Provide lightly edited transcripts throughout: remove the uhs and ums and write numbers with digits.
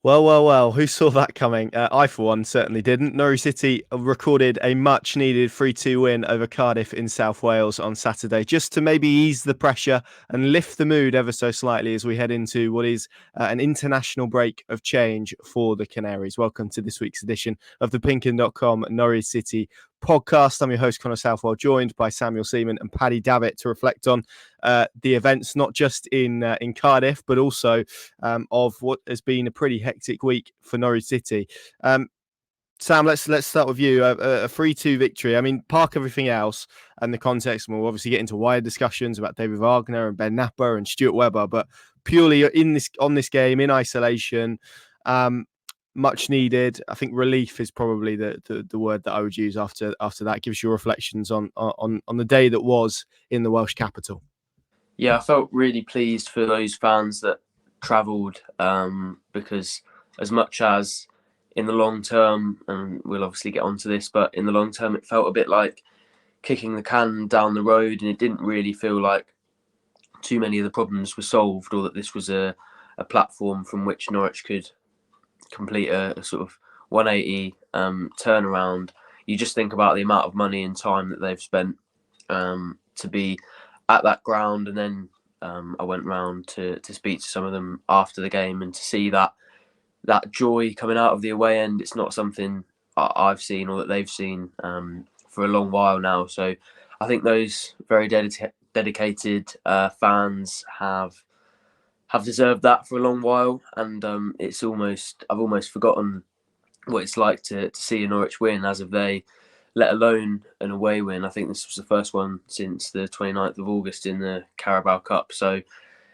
Well. Who saw that coming? I, for one, certainly didn't. Norwich City recorded a much-needed 3-2 win over Cardiff in South Wales on Saturday, just to maybe ease the pressure and lift the mood ever so slightly as we head into what is an international break of change for the Canaries. Welcome to this week's edition of the PinkUn Norwich City Podcast. I'm your host, Connor Southwell, joined by Seaman and Paddy Davitt to reflect on the events, not just in Cardiff, but also of what has been a pretty hectic week for Norwich City. Sam, let's start with you. A 3-2 victory. I mean, park everything else and the context, and we'll obviously get into wider discussions about David Wagner and Ben Knapper and Stuart Webber, but purely on this game in isolation, much needed. I think relief is probably the word that I would use after that. Gives your reflections on the day that was in the Welsh capital. Yeah, I felt really pleased for those fans that travelled because as much as in the long term, and we'll obviously get onto this, but in the long term it felt a bit like kicking the can down the road, and it didn't really feel like too many of the problems were solved, or that this was a platform from which Norwich could complete a sort of 180 turnaround. You just think about the amount of money and time that they've spent to be at that ground, and then I went round to speak to some of them after the game, and to see that joy coming out of the away end. It's not something I've seen or that they've seen for a long while now. So I think those very dedicated fans have deserved that for a long while, and I've almost forgotten what it's like to see a Norwich win as of they, let alone an away win. I think this was the first one since the 29th of August in the Carabao Cup. So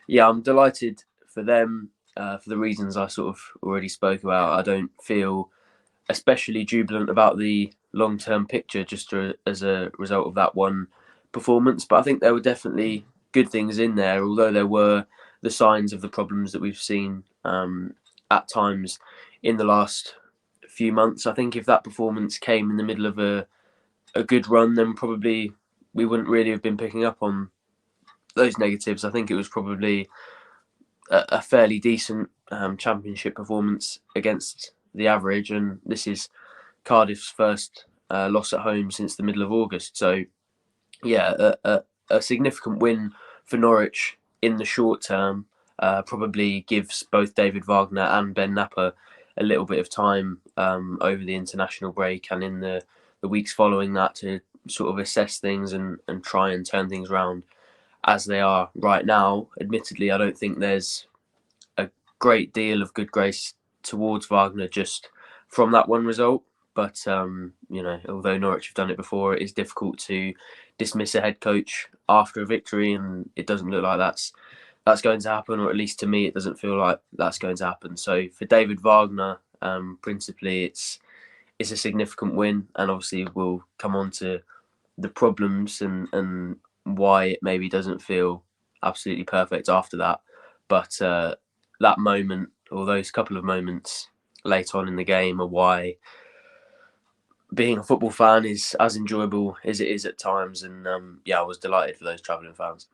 yeah, I'm delighted for them for the reasons I sort of already spoke about. I don't feel especially jubilant about the long-term picture just as a result of that one performance, but I think there were definitely good things in there, although there were the signs of the problems that we've seen at times in the last few months. I think if that performance came in the middle of a good run, then probably we wouldn't really have been picking up on those negatives. I think it was probably a fairly decent championship performance against the average, and this is Cardiff's first loss at home since the middle of August. So yeah, a significant win for Norwich in the short term probably gives both David Wagner and Ben Knapper a little bit of time over the international break and in the weeks following that to sort of assess things and try and turn things around as they are right now. Admittedly, I don't think there's a great deal of good grace towards Wagner just from that one result. But, although Norwich have done it before, it is difficult to dismiss a head coach after a victory, and it doesn't look like that's going to happen, or at least to me, it doesn't feel like that's going to happen. So for David Wagner, principally, it's a significant win, and obviously we'll come on to the problems and why it maybe doesn't feel absolutely perfect after that. But that moment, or those couple of moments late on in the game, are why being a football fan is as enjoyable as it is at times. And I was delighted for those travelling fans.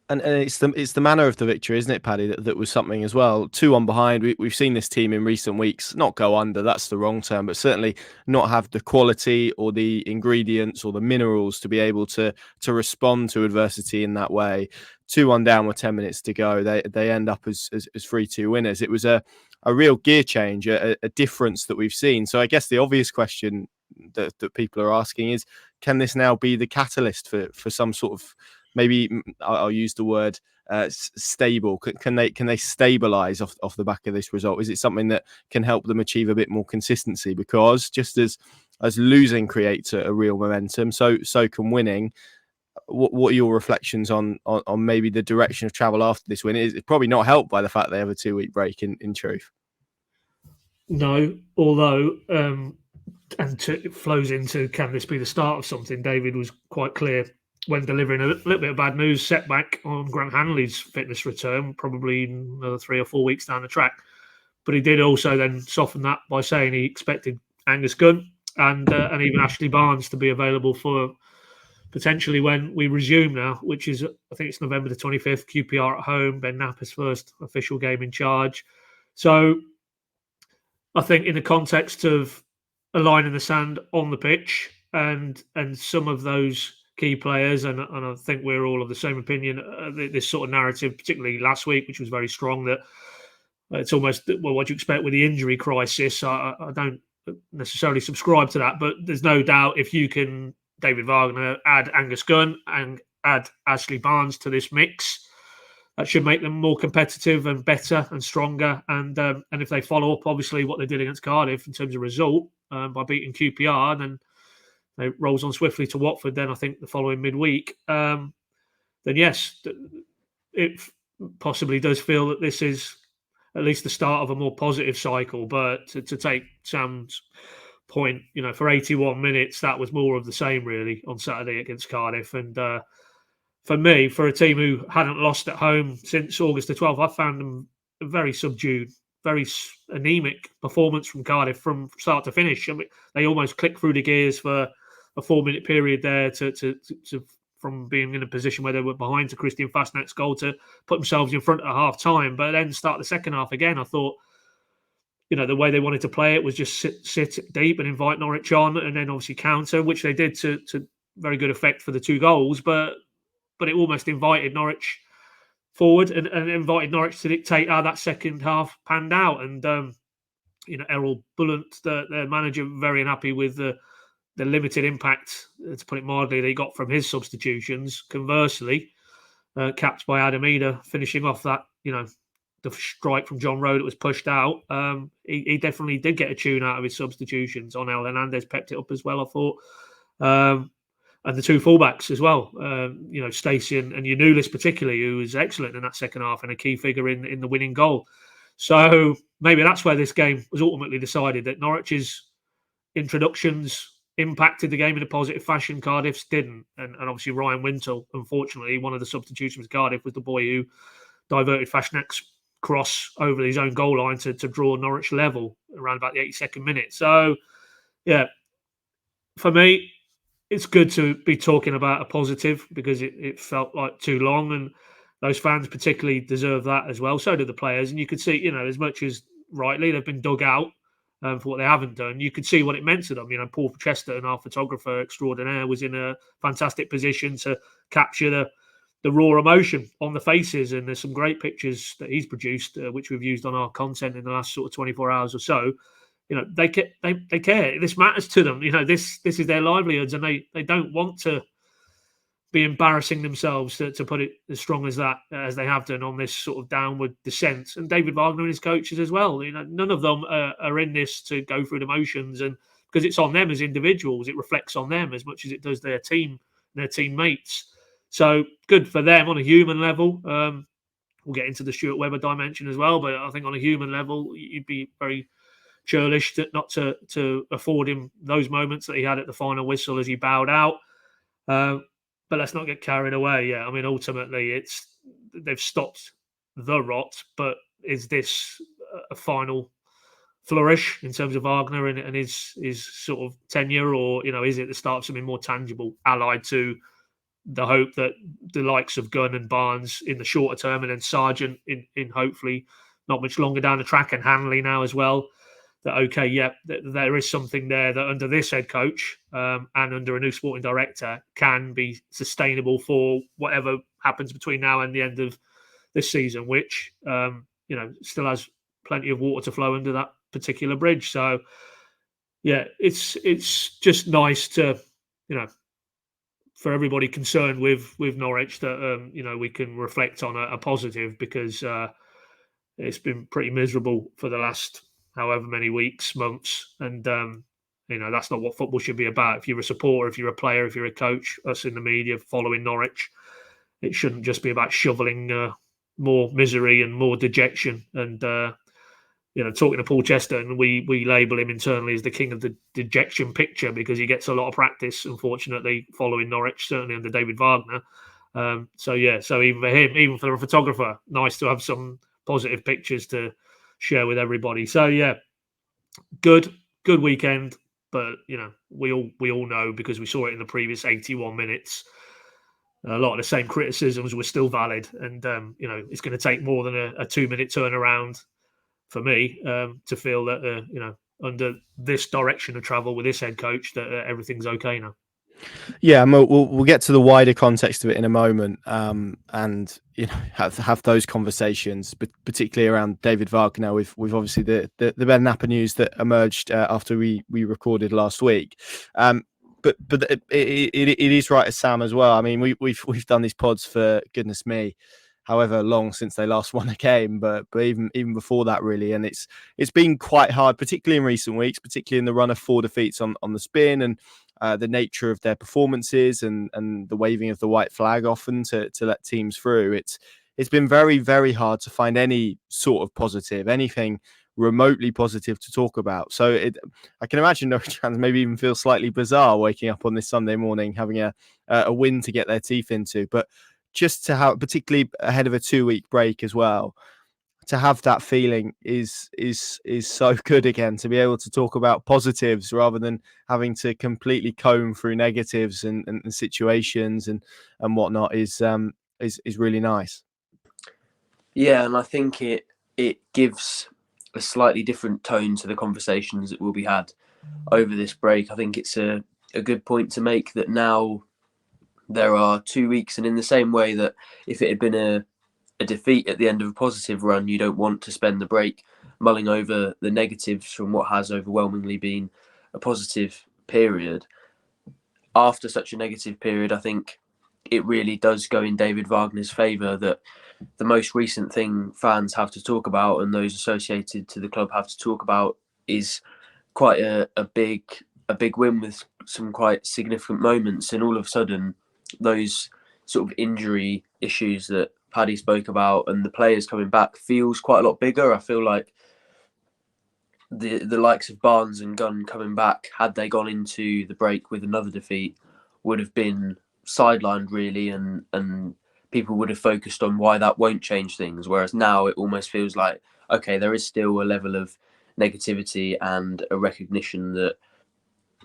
And it's the manner of the victory, isn't it, Paddy, that was something as well. 2-1 behind. We've seen this team in recent weeks not go under, that's the wrong term, but certainly not have the quality or the ingredients or the minerals to be able to respond to adversity in that way. 2-1 down with 10 minutes to go. They end up as 3-2 winners. It was a real gear change, a difference that we've seen. So I guess the obvious question that people are asking is, can this now be the catalyst for some sort of, maybe I'll use the word stable? Can they stabilize off the back of this result? Is it something that can help them achieve a bit more consistency? Because just as losing creates a real momentum, so can winning. What are your reflections on maybe the direction of travel after this win? It's probably not helped by the fact they have a 2-week break in truth. No, although it flows into, can this be the start of something? David was quite clear when delivering a little bit of bad news setback on Grant Hanley's fitness return, probably another 3 or 4 weeks down the track. But he did also then soften that by saying he expected Angus Gunn and even Ashley Barnes to be available for potentially when we resume now, which is, I think it's November the 25th, QPR at home, Ben Knapper's first official game in charge. So I think in the context of a line in the sand on the pitch and some of those key players, and I think we're all of the same opinion, this sort of narrative, particularly last week, which was very strong, that it's almost, well, what do you expect with the injury crisis? I don't necessarily subscribe to that, but there's no doubt if you can, David Wagner, add Angus Gunn and add Ashley Barnes to this mix, that should make them more competitive and better and stronger. And if they follow up, obviously, what they did against Cardiff in terms of result by beating QPR, and then it rolls on swiftly to Watford, then I think the following midweek, then yes, it possibly does feel that this is at least the start of a more positive cycle. But to take Sam's point, for 81 minutes, that was more of the same, really, on Saturday against Cardiff. And for me, for a team who hadn't lost at home since August the 12th, I found them very subdued, very anemic performance from Cardiff from start to finish. I mean, they almost clicked through the gears for a 4-minute period there to from being in a position where they were behind to Christian Fastnack's goal to put themselves in front at half time, but then start the second half again. I thought, the way they wanted to play it was just sit deep and invite Norwich on, and then obviously counter, which they did to very good effect for the 2 goals, but it almost invited Norwich forward and invited Norwich to dictate how that second half panned out. And Errol Bullant, their manager, very unhappy with the limited impact, to put it mildly, they got from his substitutions. Conversely, capped by Adam Eder, finishing off that, the strike from John Rowe that was pushed out. He definitely did get a tune out of his substitutions. On El Hernandez pepped it up as well, I thought. And the 2 fullbacks as well. Stacey and Yanulis particularly, who was excellent in that second half and a key figure in the winning goal. So maybe that's where this game was ultimately decided, that Norwich's introductions impacted the game in a positive fashion. Cardiff's didn't. And obviously Ryan Wintle, unfortunately, one of the substitutions for Cardiff was the boy who diverted Fashnack's cross over his own goal line to draw Norwich level around about the 82nd minute. So, yeah, for me, it's good to be talking about a positive, because it felt like too long, and those fans particularly deserve that as well. So do the players. And you could see, as much as rightly they've been dug out for what they haven't done, you could see what it meant to them. Paul Chesterton, our photographer extraordinaire, was in a fantastic position to capture the raw emotion on the faces. And there's some great pictures that he's produced, which we've used on our content in the last sort of 24 hours or so. They care. This matters to them. This is their livelihoods, and they don't want to be embarrassing themselves, to put it as strong as that, as they have done on this sort of downward descent. And David Wagner and his coaches as well. None of them are in this to go through the motions, and because it's on them as individuals, it reflects on them as much as it does their team, their teammates. So good for them on a human level. We'll get into the Stuart Webber dimension as well, but I think on a human level, you'd be very churlish not to afford him those moments that he had at the final whistle as he bowed out. But let's not get carried away. Yeah, I mean, ultimately, they've stopped the rot, but is this a final flourish in terms of Wagner and his sort of tenure, or is it the start of something more tangible, allied to the hope that the likes of Gunn and Barnes in the shorter term, and then Sargent in hopefully not much longer down the track, and Hanley now as well, that okay, yeah, there is something there that under this head coach and under a new sporting director can be sustainable for whatever happens between now and the end of this season, which still has plenty of water to flow under that particular bridge. So yeah, it's just nice to for everybody concerned with Norwich that we can reflect on a positive, because it's been pretty miserable for the last however many weeks, months, and that's not what football should be about. If you're a supporter, if you're a player, if you're a coach, us in the media following Norwich, it shouldn't just be about shoveling more misery and more dejection. And talking to Paul Chesterton, we label him internally as the king of the dejection picture, because he gets a lot of practice, unfortunately, following Norwich, certainly under David Wagner. So even for him, even for a photographer, nice to have some positive pictures to share with everybody. So yeah, good weekend, but we all know, because we saw it in the previous 81 minutes, a lot of the same criticisms were still valid, and it's going to take more than a 2-minute turnaround for me to feel that under this direction of travel with this head coach that everything's okay now. Yeah, and we'll get to the wider context of it in a moment, and have those conversations, but particularly around David Wagner. We've obviously the Ben Knapper news that emerged after we recorded last week, but it is right as Sam as well. I mean, we've done these pods for goodness me, however long since they last won a game, but even before that really, and it's been quite hard, particularly in recent weeks, particularly in the run of 4 defeats on the spin, and the nature of their performances and the waving of the white flag often to let teams through. It's been very, very hard to find any sort of positive, anything remotely positive to talk about. So I can imagine Norwich fans maybe even feel slightly bizarre waking up on this Sunday morning having a win to get their teeth into. But just to have, particularly ahead of a 2-week break as well, to have that feeling is so good again, to be able to talk about positives rather than having to completely comb through negatives and situations and whatnot is really nice. Yeah, and I think it gives a slightly different tone to the conversations that will be had over this break. I think it's a good point to make that now there are 2 weeks, and in the same way that if it had been a defeat at the end of a positive run, you don't want to spend the break mulling over the negatives from what has overwhelmingly been a positive period. After such a negative period, I think it really does go in David Wagner's favour that the most recent thing fans have to talk about and those associated to the club have to talk about is quite a big win with some quite significant moments, and all of a sudden those sort of injury issues that Paddy spoke about and the players coming back feels quite a lot bigger. I feel like the likes of Barnes and Gunn coming back, had they gone into the break with another defeat, would have been sidelined really, and people would have focused on why that won't change things. Whereas now it almost feels like, okay, there is still a level of negativity and a recognition that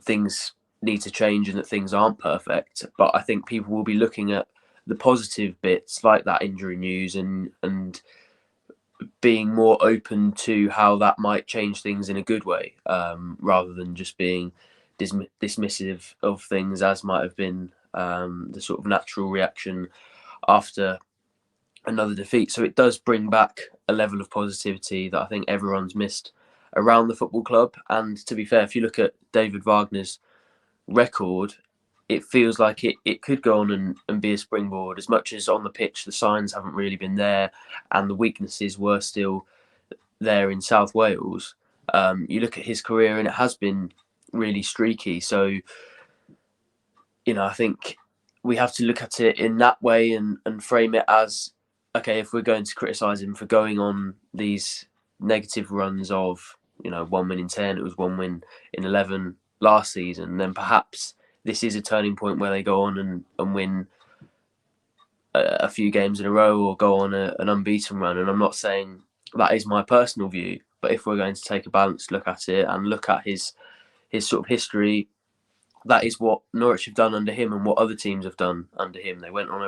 things need to change and that things aren't perfect. But I think people will be looking at the positive bits like that injury news and being more open to how that might change things in a good way, rather than just being dismissive of things as might have been the sort of natural reaction after another defeat. So it does bring back a level of positivity that I think everyone's missed around the football club. And to be fair, if you look at David Wagner's record, it feels like it could go on and be a springboard. As much as on the pitch the signs haven't really been there and the weaknesses were still there in South Wales, you look at his career and it has been really streaky. So, I think we have to look at it in that way and frame it as, okay, if we're going to criticise him for going on these negative runs of, 1 win in 10, it was 1 win in 11 last season, then perhaps this is a turning point where they go on and win a few games in a row or go on an unbeaten run. And I'm not saying that is my personal view, but if we're going to take a balanced look at it and look at his sort of history, that is what Norwich have done under him and what other teams have done under him. They went on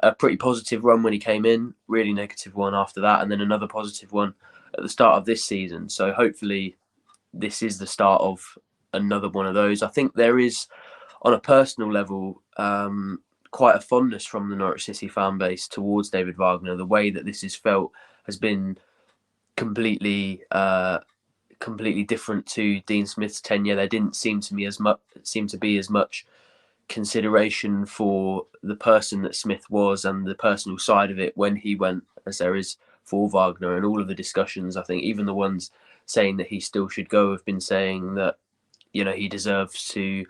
a pretty positive run when he came in, really negative one after that, and then another positive one at the start of this season. So hopefully this is the start of another one of those. I think there is, on a personal level, quite a fondness from the Norwich City fan base towards David Wagner. The way that this is felt has been completely different to Dean Smith's tenure. There didn't seem to be as much consideration for the person that Smith was and the personal side of it when he went as there is for Wagner. And all of the discussions, I think, even the ones saying that he still should go, have been saying that he deserves to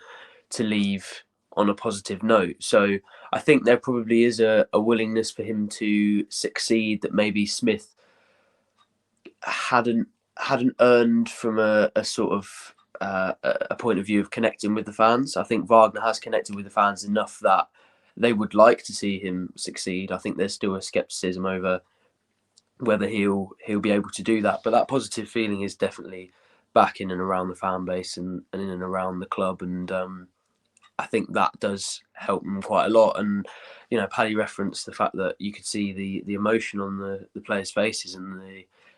leave on a positive note. So I think there probably is a willingness for him to succeed that maybe Smith hadn't earned from a sort of a point of view of connecting with the fans. I think Wagner has connected with the fans enough that they would like to see him succeed. I think there's still a scepticism over whether he'll be able to do that. But that positive feeling is definitely back in and around the fan base and in and around the club. And I think that does help them quite a lot. And, Paddy referenced the fact that you could see the emotion on the players' faces and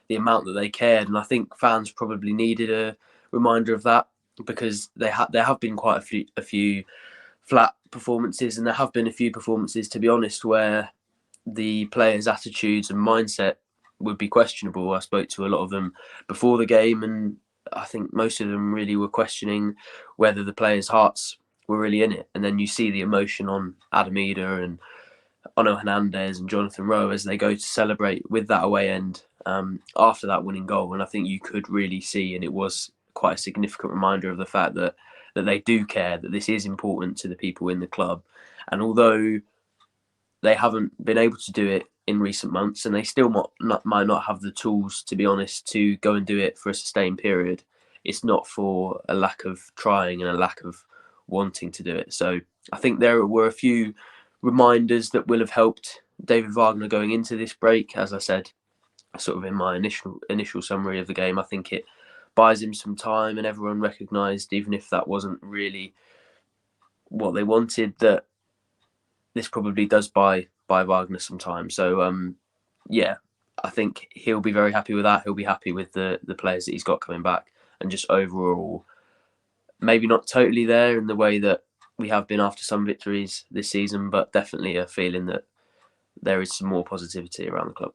the amount that they cared. And I think fans probably needed a reminder of that, because there have been quite a few flat performances, and there have been a few performances, to be honest, where the players' attitudes and mindset would be questionable. I spoke to a lot of them before the game, and I think most of them really were questioning whether the players' hearts were really in it. And then you see the emotion on Adam Eder and Ono Hernandez and Jonathan Rowe as they go to celebrate with that away end after that winning goal. And I think you could really see, and it was quite a significant reminder of the fact that they do care, that this is important to the people in the club. And although they haven't been able to do it in recent months, and they still might not have the tools, to be honest, to go and do it for a sustained period, it's not for a lack of trying and a lack of wanting to do it. So I think there were a few reminders that will have helped David Wagner going into this break. As I said, sort of in my initial summary of the game, I think it buys him some time, and everyone recognised, even if that wasn't really what they wanted, that this probably does buy Wagner some time. So yeah, I think he'll be very happy with that. He'll be happy with the players that he's got coming back, and just overall, maybe not totally there in the way that we have been after some victories this season, but definitely a feeling that there is some more positivity around the club.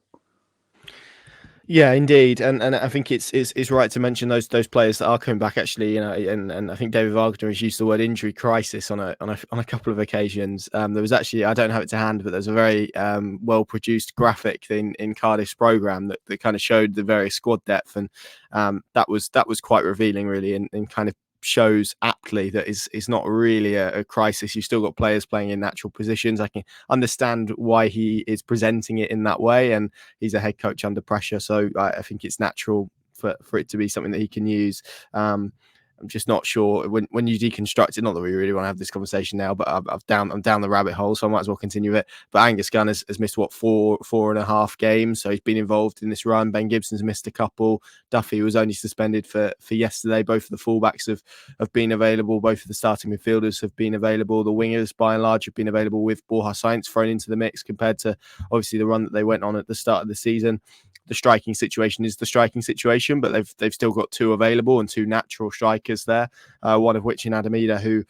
Yeah, indeed, and I think it's right to mention those players that are coming back, actually. And I think David Wagner has used the word injury crisis on a couple of occasions. There was actually, I don't have it to hand, but there's a very well produced graphic in Cardiff's programme that kind of showed the various squad depth, and that was quite revealing, really, and kind of shows aptly that it's not really a crisis. You've still got players playing in natural positions. I can understand why he is presenting it in that way, and he's a head coach under pressure, so I think it's natural for it to be something that he can use. I'm just not sure when you deconstruct it. Not that we really want to have this conversation now, but I'm down the rabbit hole, so I might as well continue it. But Angus Gunn has missed four and a half games, so he's been involved in this run. Ben Gibson's missed a couple. Duffy was only suspended for yesterday. Both of the fullbacks have been available. Both of the starting midfielders have been available. The wingers, by and large, have been available, with Borja Sainz thrown into the mix compared to obviously the run that they went on at the start of the season. The striking situation is the striking situation, but they've still got two available and two natural strikers there. One of which in Adam Eder, who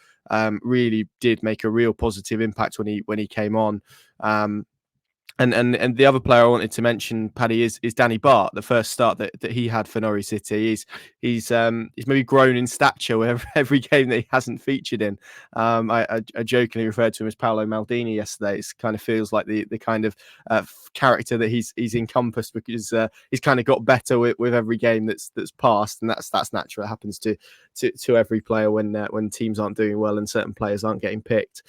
really did make a real positive impact when he came on. And the other player I wanted to mention, Paddy, is Danny Bart. The first start that he had for Norwich City, he's maybe grown in stature with every game that he hasn't featured in. I jokingly referred to him as Paolo Maldini yesterday. It kind of feels like the kind of character that he's encompassed, because he's kind of got better with every game that's passed, and that's natural. It happens to every player when teams aren't doing well and certain players aren't getting picked.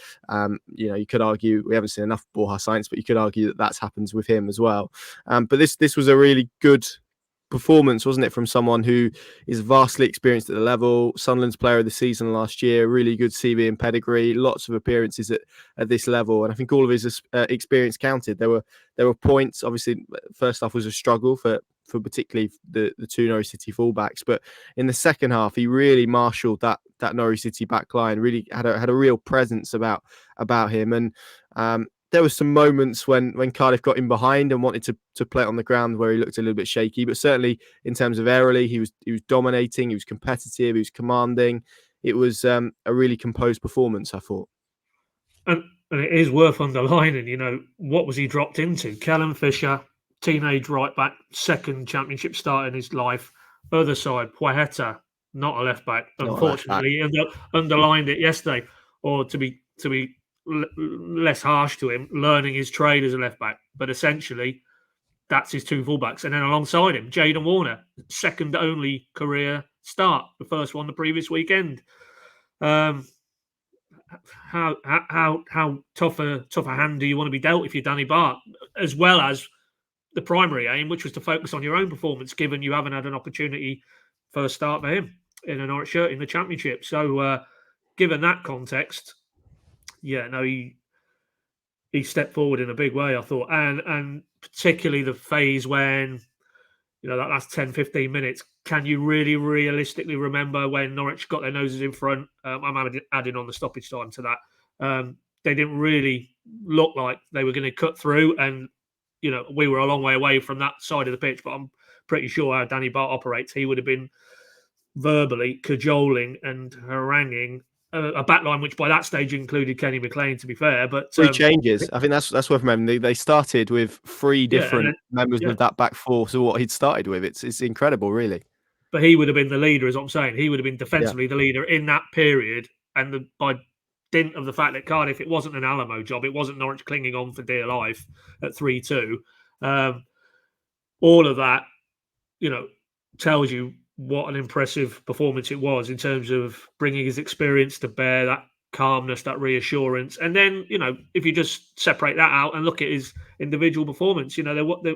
You could argue we haven't seen enough Borja Sainz, but you could argue that happens with him as well. But this was a really good performance, wasn't it, from someone who is vastly experienced at the level. Sunderland's player of the season last year, really good CV and pedigree, lots of appearances at this level, and I think all of his experience counted. There were points. Obviously, first half was a struggle for particularly the two Norwich City fullbacks, but in the second half he really marshalled that Norwich City back line. Really had a real presence about him, and there were some moments when Cardiff got in behind and wanted to play it on the ground where he looked a little bit shaky. But certainly in terms of aerially, he was dominating, he was competitive, he was commanding. It was a really composed performance, I thought. And it is worth underlining, what was he dropped into? Callum Fisher, teenage right back, second championship start in his life. Other side, Poeta, not a left back. Unfortunately, he underlined it yesterday. Or to be less harsh to him, learning his trade as a left back, but essentially that's his two fullbacks. And then alongside him, Jayden Warner, second only career start, the first one the previous weekend. How tough a hand do you want to be dealt if you're Danny Bart, as well as the primary aim, which was to focus on your own performance, given you haven't had an opportunity first start for him in a Norwich shirt in the Championship. So given that context, he stepped forward in a big way, I thought. And particularly the phase when, that last 10, 15 minutes, can you really realistically remember when Norwich got their noses in front? I'm adding on the stoppage time to that. They didn't really look like they were going to cut through. And, we were a long way away from that side of the pitch. But I'm pretty sure how Danny Bart operates. He would have been verbally cajoling and haranguing a backline, which by that stage included Kenny McLean, to be fair. But three changes. I think that's worth remembering. They started with three different members of that back four. So what he'd started with, it's incredible, really. But he would have been the leader, is what I'm saying. He would have been defensively the leader in that period. And by dint of the fact that Cardiff, it wasn't an Alamo job. It wasn't Norwich clinging on for dear life at 3-2. All of that, tells you what an impressive performance it was in terms of bringing his experience to bear, that calmness, that reassurance. And then, if you just separate that out and look at his individual performance, they're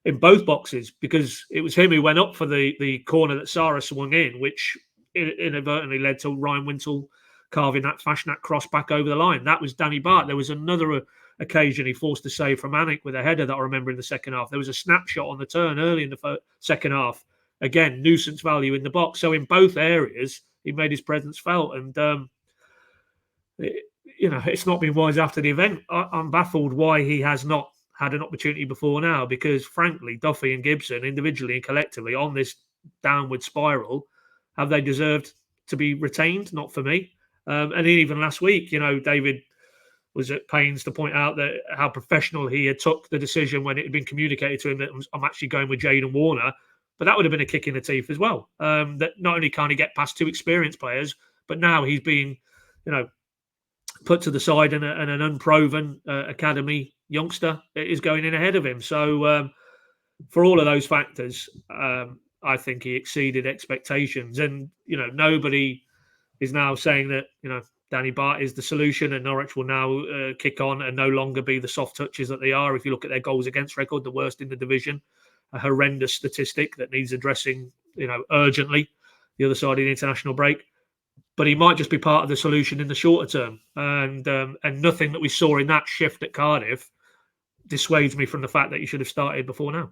in both boxes, because it was him who went up for the corner that Sarah swung in, which inadvertently led to Ryan Wintle carving that cross back over the line. That was Danny Bart. There was another occasion he forced a save from Anik with a header that I remember in the second half. There was a snapshot on the turn early in the second half. Again, nuisance value in the box. So in both areas, he made his presence felt. And, it's not been wise after the event. I'm baffled why he has not had an opportunity before now, because frankly, Duffy and Gibson, individually and collectively, on this downward spiral, have they deserved to be retained? Not for me. And even last week, David was at pains to point out that how professional he had took the decision when it had been communicated to him that I'm actually going with Jayden Warner. But that would have been a kick in the teeth as well. That not only can he get past two experienced players, but now he's being, put to the side, and an unproven academy youngster is going in ahead of him. So for all of those factors, I think he exceeded expectations. And, nobody is now saying that, Danny Bart is the solution and Norwich will now kick on and no longer be the soft touches that they are. If you look at their goals against record, the worst in the division, a horrendous statistic that needs addressing, urgently, the other side of the international break. But he might just be part of the solution in the shorter term. And nothing that we saw in that shift at Cardiff dissuades me from the fact that he should have started before now.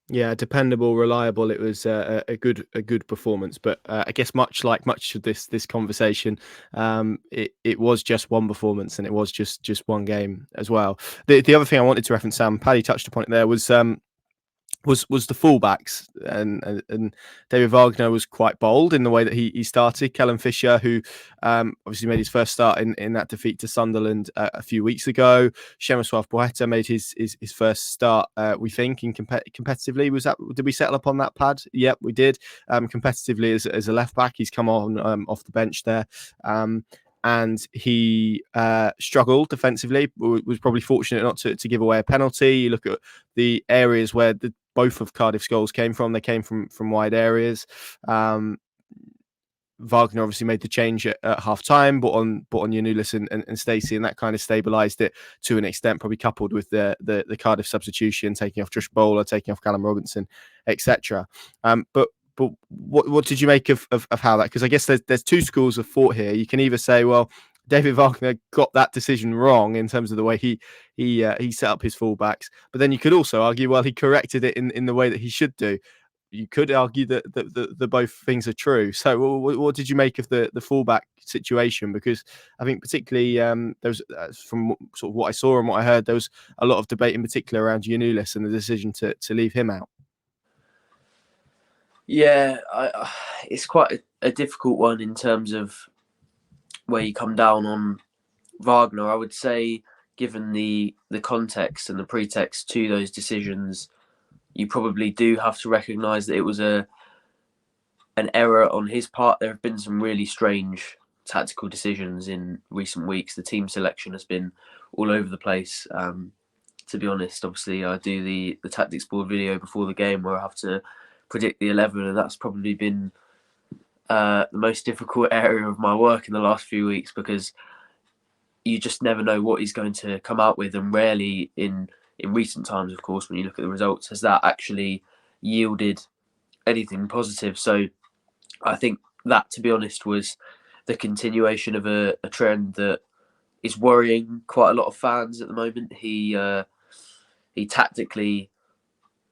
Yeah, dependable, reliable. It was a good performance, but I guess much of this conversation, it was just one performance, and it was just one game as well. The other thing I wanted to reference, Sam, Paddy touched upon it there, was the fullbacks, and David Wagner was quite bold in the way that he started. Callum Fisher, who obviously made his first start in that defeat to Sunderland a few weeks ago. Shemiswaf Boeta made his first start, we think, in competitively. Did we settle upon that, Pad? Yep, we did. Competitively as a left back, he's come on off the bench there. And he struggled defensively, was probably fortunate not to give away a penalty. You look at the areas where both of Cardiff's goals came from. They came from wide areas. Wagner obviously made the change at half-time, brought on Yanulis and Stacey, and that kind of stabilised it to an extent, probably coupled with the Cardiff substitution, taking off Josh Bowler, taking off Callum Robinson, etc. But what did you make of how that? Because I guess there's two schools of thought here. You can either say, well, David Wagner got that decision wrong in terms of the way he set up his fullbacks, but then you could also argue, well, he corrected it in the way that he should do. You could argue that the both things are true. So what did you make of the fullback situation? Because I think particularly there was, from sort of what I saw and what I heard, there was a lot of debate in particular around Yanulis and the decision to leave him out. Yeah, it's quite a difficult one in terms of where you come down on Wagner. I would say, given the context and the pretext to those decisions, you probably do have to recognise that it was an error on his part. There have been some really strange tactical decisions in recent weeks. The team selection has been all over the place. To be honest, obviously, I do the tactics board video before the game where I have to predict the 11, and that's probably been the most difficult area of my work in the last few weeks, because you just never know what he's going to come out with, and rarely in recent times, of course, when you look at the results, has that actually yielded anything positive. So I think that, to be honest, was the continuation of a trend that is worrying quite a lot of fans at the moment. He tactically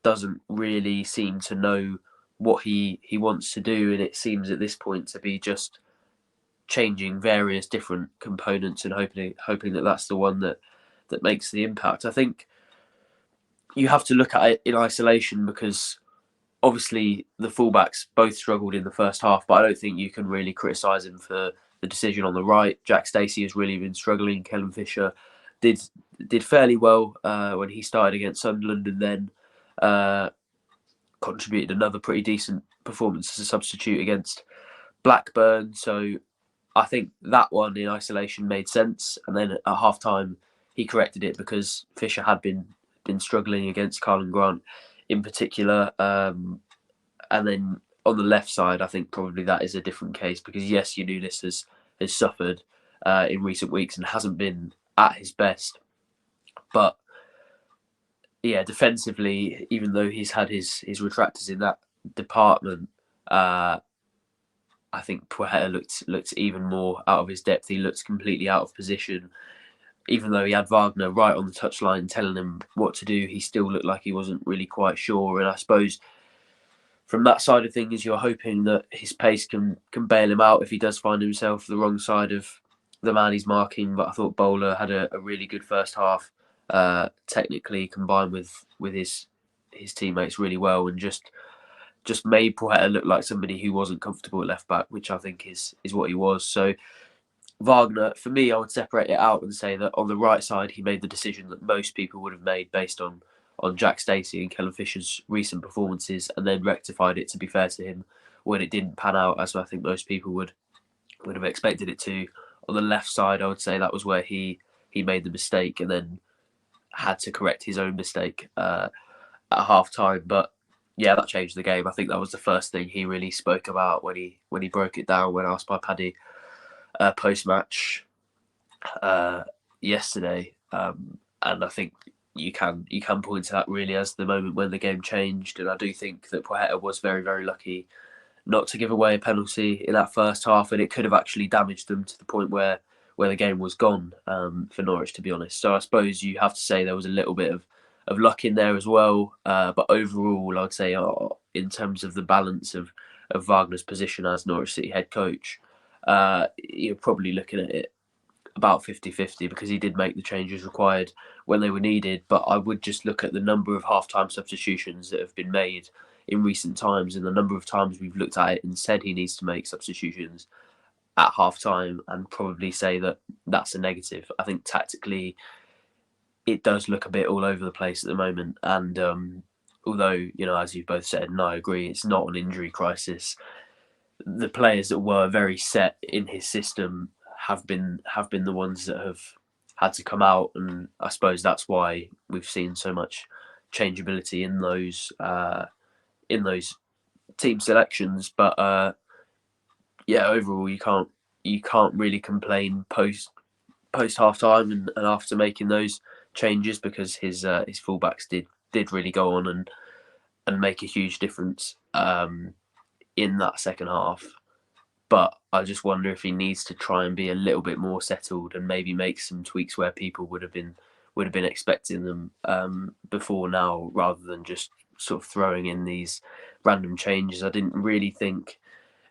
doesn't really seem to know what he wants to do, and it seems at this point to be just changing various different components and hoping that that's the one that makes the impact. I think you have to look at it in isolation, because obviously the fullbacks both struggled in the first half, but I don't think you can really criticise him for the decision on the right. Jack Stacey has really been struggling. Kellen Fisher did fairly well when he started against Sunderland, and then contributed another pretty decent performance as a substitute against Blackburn. So I think that one in isolation made sense. And then at half time, he corrected it because Fisher had been struggling against Carlin Grant in particular. And then on the left side, I think probably that is a different case because, yes, Younulis has suffered in recent weeks and hasn't been at his best. But yeah, defensively, even though he's had his retractors in that department, I think Puerta looked even more out of his depth. He looked completely out of position. Even though he had Wagner right on the touchline telling him what to do, he still looked like he wasn't really quite sure. And I suppose from that side of things, you're hoping that his pace can bail him out if he does find himself the wrong side of the man he's marking. But I thought Bowler had a really good first half, technically combined with his teammates really well, and just made Puerta look like somebody who wasn't comfortable at left back, which I think is what he was. So Wagner, for me, I would separate it out and say that on the right side, he made the decision that most people would have made based on Jack Stacey and Kellen Fisher's recent performances, and then rectified it, to be fair to him, when it didn't pan out as I think most people would have expected it to. On the left side, I would say that was where he made the mistake and then had to correct his own mistake at half time. But yeah, that changed the game. I think that was the first thing he really spoke about when he broke it down when asked by Paddy post match yesterday. And I think you can point to that really as the moment when the game changed. And I do think that Puerta was very, very lucky not to give away a penalty in that first half, and it could have actually damaged them to the point where the game was gone for Norwich, to be honest. So I suppose you have to say there was a little bit of luck in there as well. But overall, I would say in terms of the balance of Wagner's position as Norwich City head coach, you're probably looking at it about 50-50 because he did make the changes required when they were needed. But I would just look at the number of half-time substitutions that have been made in recent times and the number of times we've looked at it and said he needs to make substitutions at half-time, and probably say that that's a negative. I think tactically it does look a bit all over the place at the moment. And although, as you've both said, and I agree, it's not an injury crisis, the players that were very set in his system have been the ones that have had to come out, and I suppose that's why we've seen so much changeability in those team selections. But overall, you can't really complain post half time and after making those changes, because his fullbacks did really go on and make a huge difference in that second half. But I just wonder if he needs to try and be a little bit more settled and maybe make some tweaks where people would have been expecting them before now, rather than just sort of throwing in these random changes. I didn't really think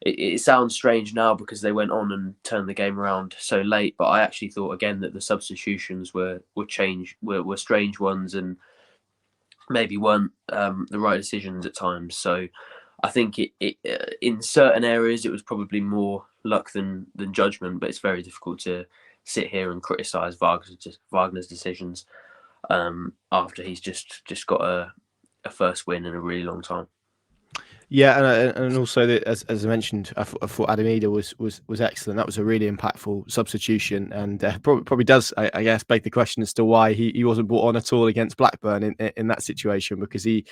it sounds strange now because they went on and turned the game around so late, but I actually thought again that the substitutions were strange ones and maybe weren't the right decisions at times. So I think it in certain areas it was probably more luck than judgment, but it's very difficult to sit here and criticise Wagner's decisions after he's just got a first win in a really long time. Yeah, and also as I mentioned, I thought Adamida was excellent. That was a really impactful substitution, and probably does, I guess, beg the question as to why he wasn't brought on at all against Blackburn in that situation, because he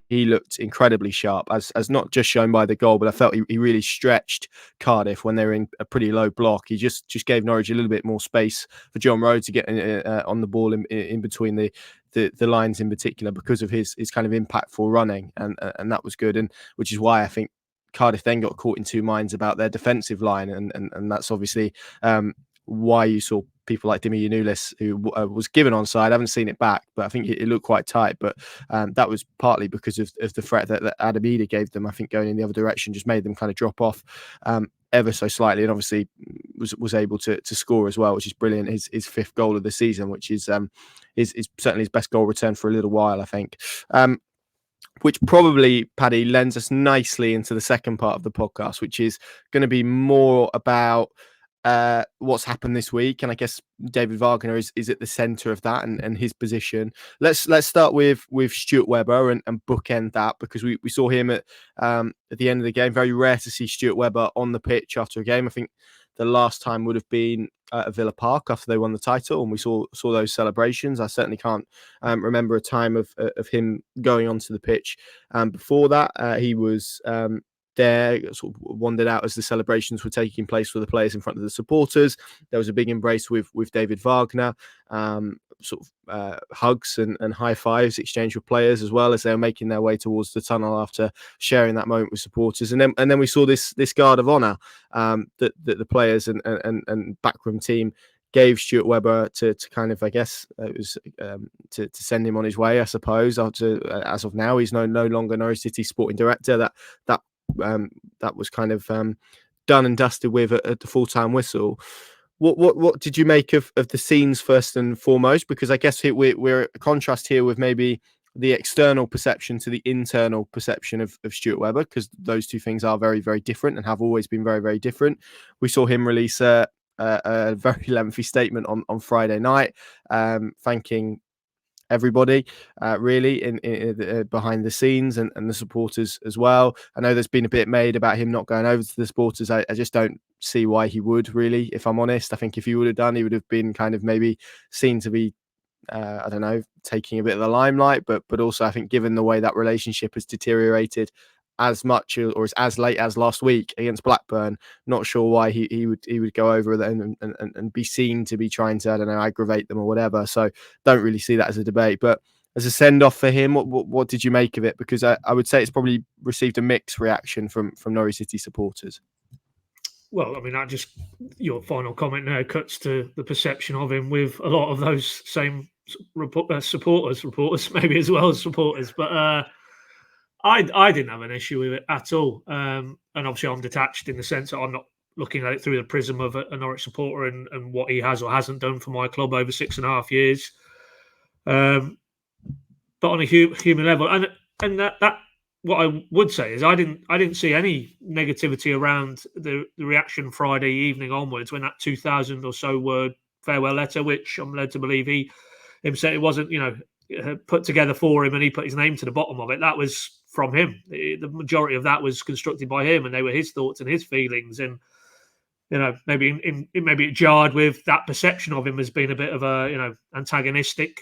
looked incredibly sharp, as not just shown by the goal, but I felt he really stretched Cardiff when they were in a pretty low block. He just gave Norwich a little bit more space for John Rowe to get on the ball in between the lines in particular, because of his kind of impactful running, and that was good, and which is why I think Cardiff then got caught in two minds about their defensive line, and that's obviously why you saw people like Dimi Younulis, who was given onside. I haven't seen it back, but I think it looked quite tight, but that was partly because of the threat that Adamida gave them. I think going in the other direction just made them kind of drop off ever so slightly, and obviously was able to score as well, which is brilliant. His fifth goal of the season, which is certainly his best goal return for a little while, I think. which probably, Paddy, lends us nicely into the second part of the podcast, which is going to be more about what's happened this week. And I guess David Wagner is at the centre of that and his position. Let's start with Stuart Webber and bookend that, because we saw him at the end of the game. Very rare to see Stuart Webber on the pitch after a game. I think the last time would have been at Villa Park after they won the title, and we saw those celebrations. I certainly can't remember a time of him going onto the pitch. Before that, he was there, sort of wandered out as the celebrations were taking place for the players in front of the supporters. There was a big embrace with David Wagner, hugs and high fives exchanged with players as well as they were making their way towards the tunnel after sharing that moment with supporters. And then we saw this guard of honour that the players and backroom team gave Stuart Webber to kind of, I guess, it was to send him on his way, I suppose. As of now, he's no longer Norwich City sporting director. That was kind of done and dusted with at the full-time whistle. What did you make of the scenes first and foremost? Because I guess we're at a contrast here with maybe the external perception to the internal perception of Stuart Webber, because those two things are very, very different and have always been very, very different. We saw him release a very lengthy statement on Friday night, thanking everybody really in behind the scenes and the supporters as well. I know there's been a bit made about him not going over to the supporters. I just don't see why he would, really, if I'm honest. I think if he would have done, he would have been kind of maybe seen to be I don't know, taking a bit of the limelight, but also I think given the way that relationship has deteriorated as much or as late as last week against Blackburn, not sure why he would go over there and be seen to be trying to, I don't know, aggravate them or whatever. So don't really see that as a debate. But as a send-off for him, what did you make of it? Because I would say it's probably received a mixed reaction from Norwich City supporters. Well, I mean, that just, your final comment now cuts to the perception of him with a lot of those same supporters maybe as well as supporters. But I didn't have an issue with it at all. And obviously I'm detached in the sense that I'm not looking at it through the prism of a Norwich supporter and what he has or hasn't done for my club over 6.5 years. But on a human level, and that what I would say is I didn't see any negativity around the reaction Friday evening onwards when that 2,000 or so word farewell letter, which I'm led to believe he himself, it wasn't, put together for him and he put his name to the bottom of it. That was from him. The majority of that was constructed by him, and they were his thoughts and his feelings. And maybe it jarred with that perception of him as being a bit of a antagonistic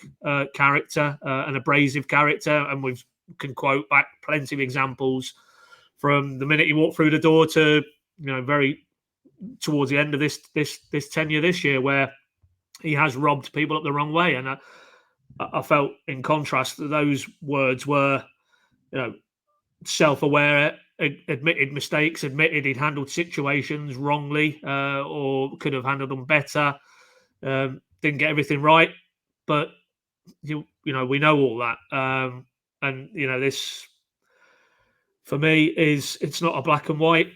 character, an abrasive character, and we can quote back plenty of examples from the minute he walked through the door to very towards the end of this tenure this year, where he has robbed people up the wrong way. And I felt, in contrast, that those words were, self-aware, admitted mistakes, admitted he'd handled situations wrongly or could have handled them better, didn't get everything right. But, we know all that. And, this, for me, it's not a black and white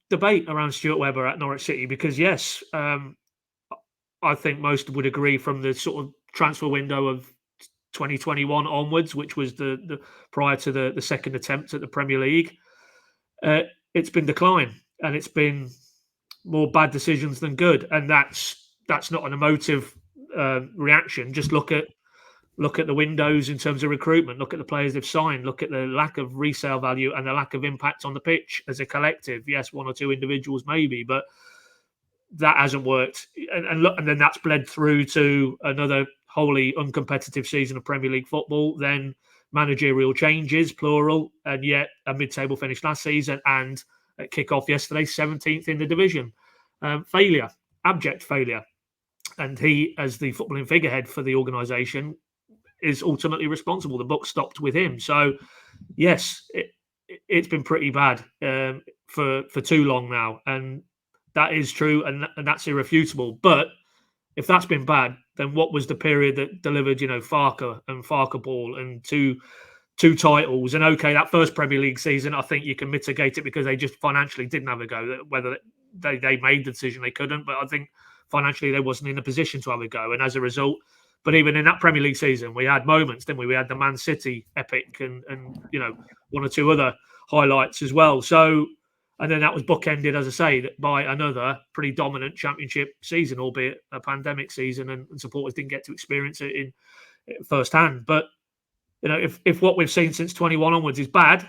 debate around Stuart Webber at Norwich City, because, yes, I think most would agree from the sort of transfer window of 2021 onwards, which was the prior to the second attempt at the Premier League, it's been decline, and it's been more bad decisions than good. And that's not an emotive reaction. Just look at the windows in terms of recruitment. Look at the players they've signed. Look at the lack of resale value and the lack of impact on the pitch as a collective. Yes, one or two individuals maybe, but that hasn't worked. And then that's bled through to another wholly uncompetitive season of Premier League football. Then managerial changes, plural, and yet a mid-table finish last season, and at kick-off yesterday, 17th in the division. Failure, abject failure. And he, as the footballing figurehead for the organisation, is ultimately responsible. The book stopped with him. So, yes, it's been pretty bad for too long now. And that is true, and that's irrefutable. But if that's been bad, then what was the period that delivered, Farker and Farker Ball and two titles? And okay, that first Premier League season, I think you can mitigate it because they just financially didn't have a go. Whether they made the decision they couldn't, but I think financially they wasn't in a position to have a go. And as a result, But even in that Premier League season, we had moments, didn't we? We had the Man City epic and one or two other highlights as well. So, and then that was bookended, as I say, by another pretty dominant Championship season, albeit a pandemic season, and supporters didn't get to experience it in firsthand. But if what we've seen since 21 onwards is bad,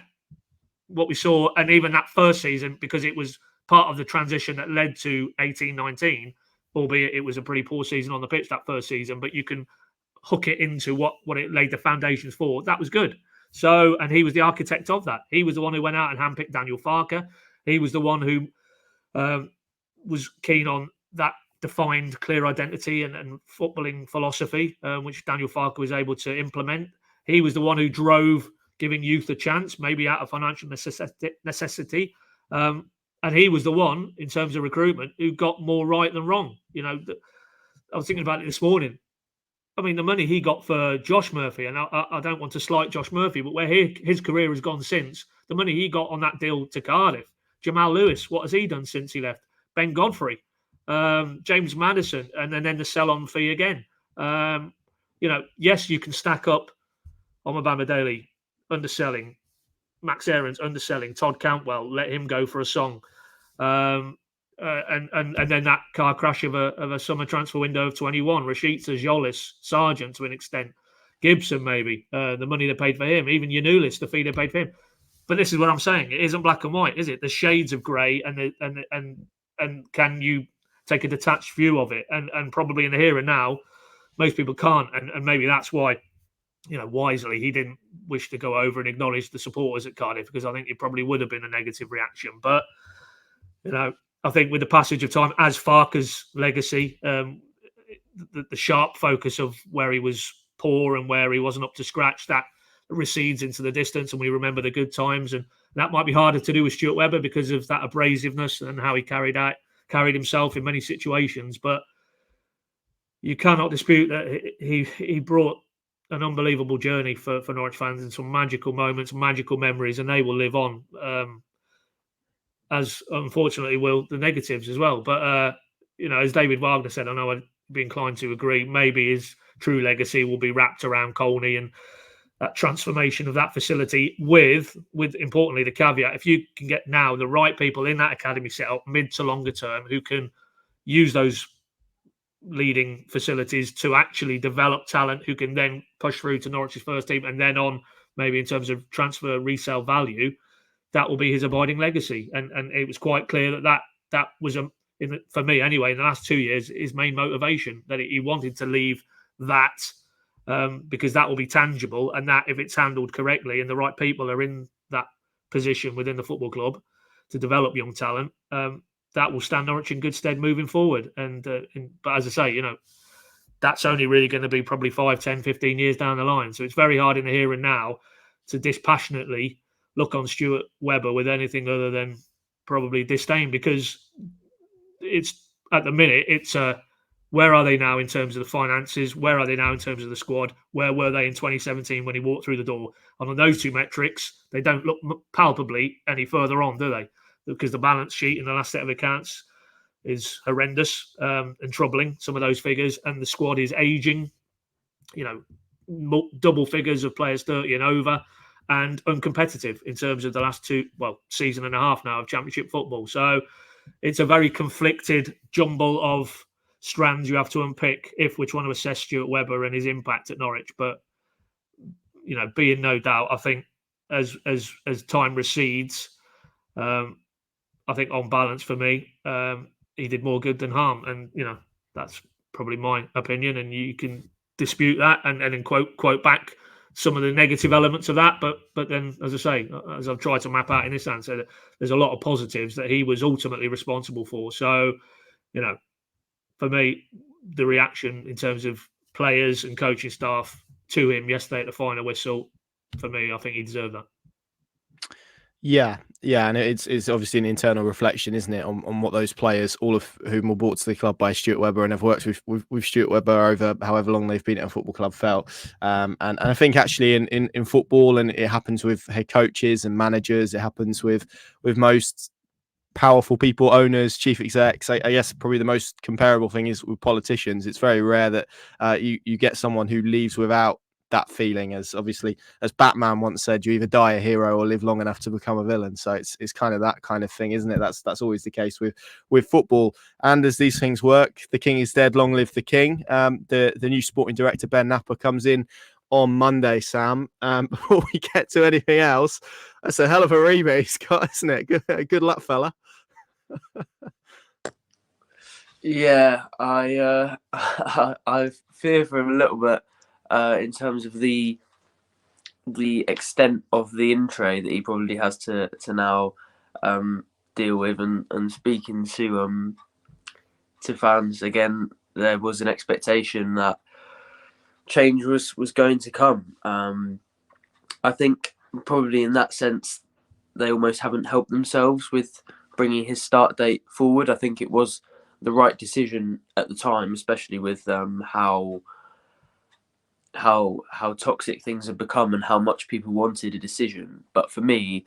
what we saw, and even that first season, because it was part of the transition that led to 18-19, albeit it was a pretty poor season on the pitch that first season, but you can hook it into what it laid the foundations for. That was good. So, and he was the architect of that. He was the one who went out and handpicked Daniel Farke. He was the one who was keen on that defined, clear identity and footballing philosophy, which Daniel Farke was able to implement. He was the one who drove giving youth a chance, maybe out of financial necessity. And he was the one, in terms of recruitment, who got more right than wrong. I was thinking about it this morning. I mean, the money he got for Josh Murphy, and I don't want to slight Josh Murphy, but where his career has gone since, the money he got on that deal to Cardiff, Jamal Lewis, what has he done since he left? Ben Godfrey, James Maddison, and then the sell-on fee again. Yes, you can stack up Omobama Daly underselling, Max Aarons underselling, Todd Cantwell, let him go for a song. And then that car crash of a summer transfer window of 21, Rashica, Jolis, Sargent to an extent, Gibson maybe, the money they paid for him, even Yanulis, the fee they paid for him. But this is what I'm saying. It isn't black and white, is it? There's shades of grey, and can you take a detached view of it? And probably in the here and now, most people can't. And maybe that's why, wisely, he didn't wish to go over and acknowledge the supporters at Cardiff, because I think it probably would have been a negative reaction. But, I think with the passage of time, as Farke's legacy, the sharp focus of where he was poor and where he wasn't up to scratch, that recedes into the distance, and we remember the good times. And that might be harder to do with Stuart Webber because of that abrasiveness and how he carried himself in many situations. But you cannot dispute that he brought an unbelievable journey for Norwich fans, and some magical moments, magical memories, and they will live on. As unfortunately will the negatives as well. But, as David Wagner said, I know I'd be inclined to agree, maybe his true legacy will be wrapped around Colney and that transformation of that facility with importantly, the caveat, if you can get now the right people in that academy set up mid to longer term who can use those leading facilities to actually develop talent who can then push through to Norwich's first team and then on maybe in terms of transfer resale value, that will be his abiding legacy. And it was quite clear that was, for me anyway, in the last 2 years, his main motivation, that he wanted to leave that because that will be tangible, and that if it's handled correctly and the right people are in that position within the football club to develop young talent, that will stand Norwich in good stead moving forward. But as I say, that's only really going to be probably 5, 10, 15 years down the line. So it's very hard in the here and now to dispassionately look on Stuart Webber with anything other than probably disdain, because it's at the minute, it's where are they now in terms of the finances? Where are they now in terms of the squad? Where were they in 2017 when he walked through the door? And on those two metrics, they don't look palpably any further on, do they? Because the balance sheet in the last set of accounts is horrendous and troubling, some of those figures, and the squad is aging, double figures of players 30 and over, and uncompetitive in terms of the last season and a half now of Championship football. So it's a very conflicted jumble of strands you have to unpick if which one to assess Stuart Webber and his impact at Norwich. But, be in no doubt, I think as time recedes, I think on balance for me, he did more good than harm. And, that's probably my opinion. And you can dispute that and then quote back some of the negative elements of that. But then, as I say, as I've tried to map out in this answer, there's a lot of positives that he was ultimately responsible for. So, for me, the reaction in terms of players and coaching staff to him yesterday at the final whistle, for me, I think he deserved that. Yeah, and it's obviously an internal reflection, isn't it, on what those players, all of whom were brought to the club by Stuart Webber and have worked with Stuart Webber over however long they've been at a football club, felt. And I think actually in football, and it happens with head coaches and managers, it happens with most powerful people, owners, chief execs. I guess probably the most comparable thing is with politicians. It's very rare that you get someone who leaves without that feeling. As obviously, as Batman once said, you either die a hero or live long enough to become a villain. So it's kind of that kind of thing, isn't it? That's always the case with football. And as these things work, the king is dead, long live the king. The new sporting director, Ben Knapper, comes in on Monday, Sam. Before we get to anything else, that's a hell of a remit he's got, isn't it? Good luck, fella. Yeah, I fear for him a little bit in terms of the extent of the in tray that he probably has to now deal with, and speaking to fans again, there was an expectation that change was going to come. I think probably in that sense they almost haven't helped themselves with bringing his start date forward. I think it was the right decision at the time, especially with how toxic things have become and how much people wanted a decision. But for me,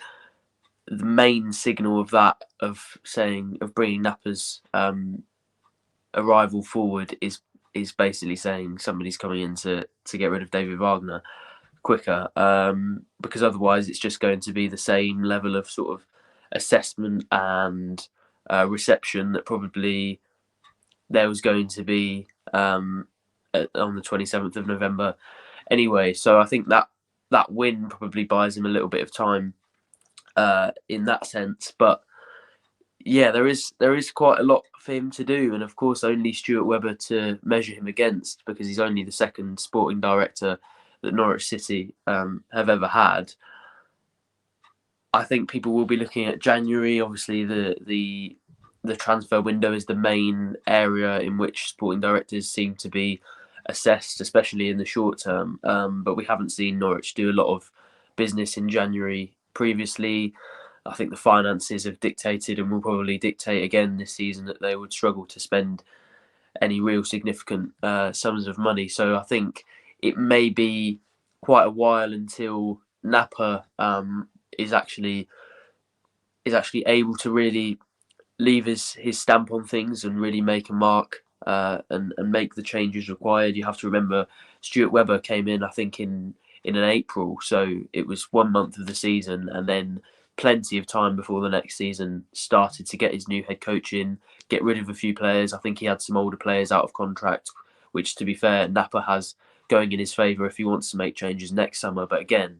the main signal of that, of bringing Knapper's arrival forward is basically saying somebody's coming in to get rid of David Wagner quicker, because otherwise it's just going to be the same level of sort of assessment and reception that probably there was going to be on the 27th of November anyway. So I think that win probably buys him a little bit of time in that sense. But yeah, there is quite a lot for him to do, and of course only Stuart Webber to measure him against, because he's only the second sporting director that Norwich City have ever had. I think people will be looking at January. Obviously, the transfer window is the main area in which sporting directors seem to be assessed, especially in the short term. But we haven't seen Norwich do a lot of business in January previously. I think the finances have dictated, and will probably dictate again this season, that they would struggle to spend any real significant sums of money. So I think it may be quite a while until Knapper is actually able to really leave his stamp on things and really make a mark and make the changes required. You have to remember Stuart Webber came in, I think, in an April, so it was 1 month of the season, and then plenty of time before the next season started to get his new head coach in, get rid of a few players. I think he had some older players out of contract, which, to be fair, Knapper has going in his favour if he wants to make changes next summer. But again,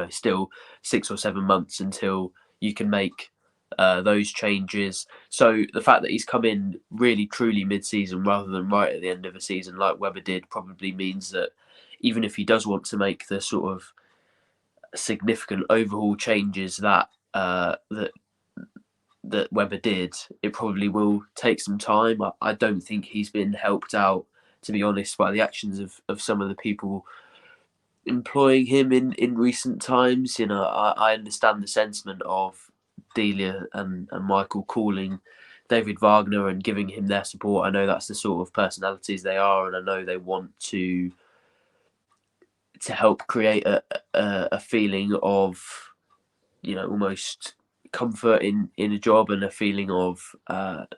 still 6 or 7 months until you can make those changes. So the fact that he's come in really truly mid-season rather than right at the end of a season like Webber did probably means that even if he does want to make the sort of significant overhaul changes that Webber did, it probably will take some time. I don't think he's been helped out, to be honest, by the actions of some of the people employing him in recent times. I understand the sentiment of Delia and Michael calling David Wagner and giving him their support. I know that's the sort of personalities they are, and I know they want to help create a feeling of almost comfort in a job, and a feeling of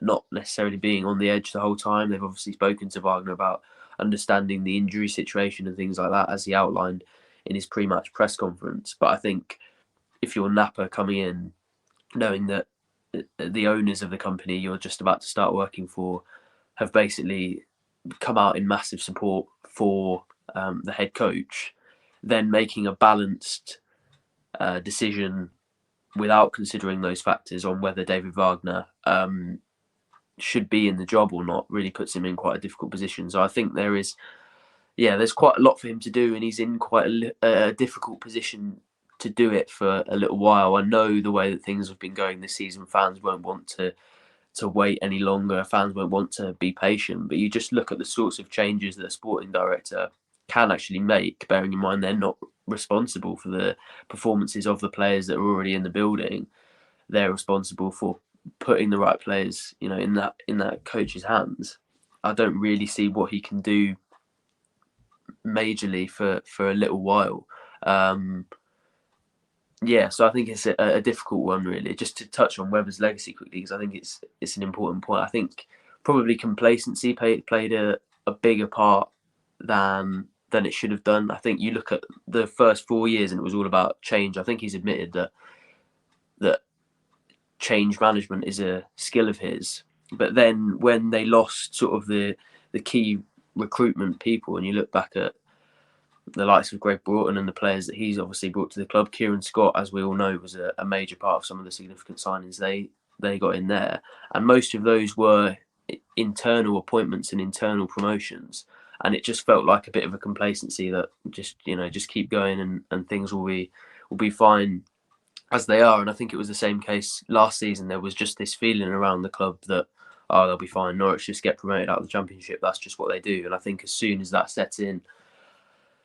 not necessarily being on the edge the whole time. They've obviously spoken to Wagner about understanding the injury situation and things like that, as he outlined in his pre-match press conference. But I think if you're Knapper coming in, knowing that the owners of the company you're just about to start working for have basically come out in massive support for the head coach, then making a balanced decision without considering those factors on whether David Wagner should be in the job or not really puts him in quite a difficult position. So I think there's quite a lot for him to do, and he's in quite a difficult position to do it for a little while. I know the way that things have been going this season, fans won't want to wait any longer. Fans won't want to be patient. But you just look at the sorts of changes that a sporting director can actually make, bearing in mind they're not responsible for the performances of the players that are already in the building. They're responsible for putting the right players, in that coach's hands. I don't really see what he can do majorly for a little while. Yeah, so I think it's a difficult one, really. Just to touch on Webber's legacy quickly, because I think it's an important point. I think probably complacency played a bigger part than it should have done. I think you look at the first 4 years and it was all about change. I think he's admitted that change management is a skill of his. But then when they lost sort of the key recruitment people, and you look back at the likes of Greg Broughton and the players that he's obviously brought to the club. Kieran Scott, as we all know, was a major part of some of the significant signings they got in there. And most of those were internal appointments and internal promotions. And it just felt like a bit of a complacency that just keep going and things will be fine as they are. And I think it was the same case last season. There was just this feeling around the club that, oh, they'll be fine. Norwich just get promoted out of the Championship. That's just what they do. And I think as soon as that sets in,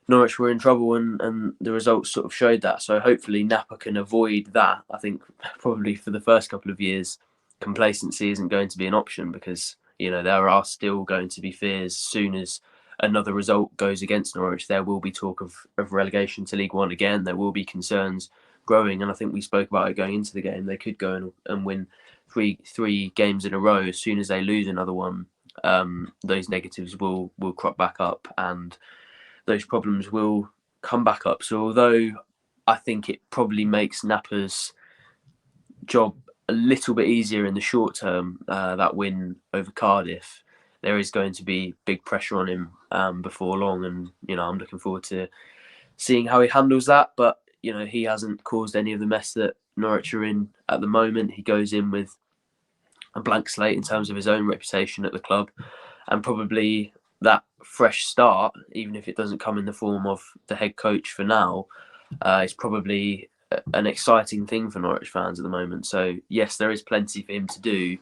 Norwich were in trouble, and the results sort of showed that. So hopefully Knapper can avoid that. I think probably for the first couple of years, complacency isn't going to be an option, because there are still going to be fears. As soon as another result goes against Norwich, there will be talk of relegation to League One again. There will be concerns growing, and I think we spoke about it going into the game. They could go and win three games in a row. As soon as they lose another one, those negatives will crop back up, and those problems will come back up. So although I think it probably makes Knapper's job a little bit easier in the short term, that win over Cardiff, there is going to be big pressure on him before long. And, I'm looking forward to seeing how he handles that. But, he hasn't caused any of the mess that Norwich are in at the moment. He goes in with a blank slate in terms of his own reputation at the club, and probably that fresh start, even if it doesn't come in the form of the head coach for now, is probably an exciting thing for Norwich fans at the moment. So yes, there is plenty for him to do,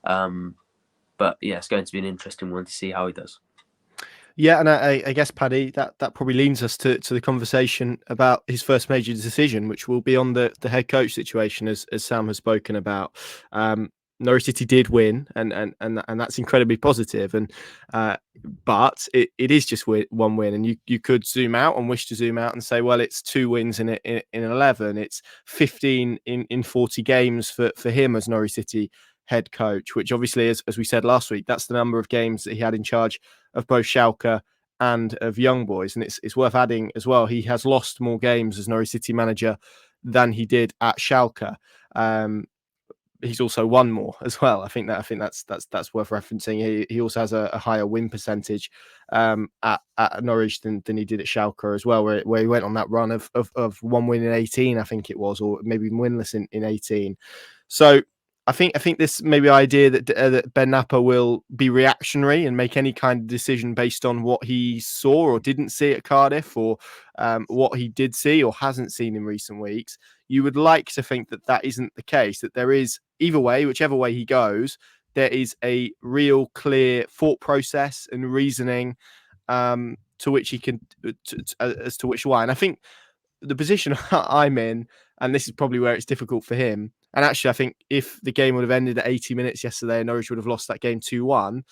but yeah, it's going to be an interesting one to see how he does. Yeah, and I guess, Paddy, that probably leads us to the conversation about his first major decision, which will be on the head coach situation, as Sam has spoken about. Norwich City did win, and that's incredibly positive. And but it is just one win, and you could zoom out and wish to zoom out and say, well, it's 2 wins in 11. It's 15 in 40 games for him as Norwich City head coach, which obviously, as we said last week, that's the number of games that he had in charge of both Schalke and of Young Boys. And it's worth adding as well, he has lost more games as Norwich City manager than he did at Schalke. He's also won more as well. I think that's worth referencing. He also has a higher win percentage at Norwich than he did at Schalke as well, where he went on that run of 1 win in 18, I think it was, or maybe winless in 18. So I think this maybe idea that Ben Knapper will be reactionary and make any kind of decision based on what he saw or didn't see at Cardiff, or what he did see or hasn't seen in recent weeks. You would like to think that isn't the case, that there is, either way, whichever way he goes, there is a real clear thought process and reasoning to which he can, as to which why. And I think the position I'm in, and this is probably where it's difficult for him, and actually I think if the game would have ended at 80 minutes yesterday and Norwich would have lost that game 2-1,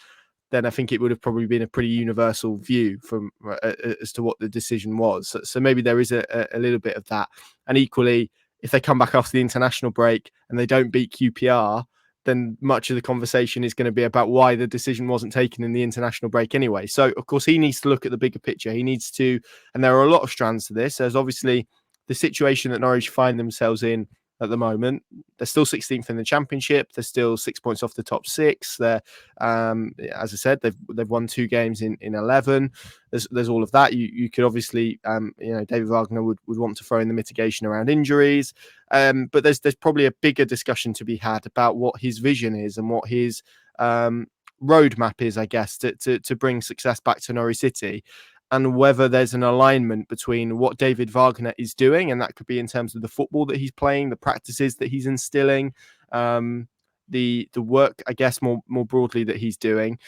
then I think it would have probably been a pretty universal view from as to what the decision was. So maybe there is a little bit of that. And equally, if they come back after the international break and they don't beat QPR, then much of the conversation is going to be about why the decision wasn't taken in the international break anyway. So, of course, he needs to look at the bigger picture. He needs to, and there are a lot of strands to this. There's obviously the situation that Norwich find themselves in at the moment. They're still 16th in the Championship. They're still 6 points off the top 6. They're, as I said, they've won 2 games in 11. There's all of that. You could obviously, David Wagner would want to throw in the mitigation around injuries. But there's probably a bigger discussion to be had about what his vision is and what his roadmap is, I guess, to bring success back to Norwich City, and whether there's an alignment between what David Wagner is doing, and that could be in terms of the football that he's playing, the practices that he's instilling, the work, I guess, more broadly that he's doing,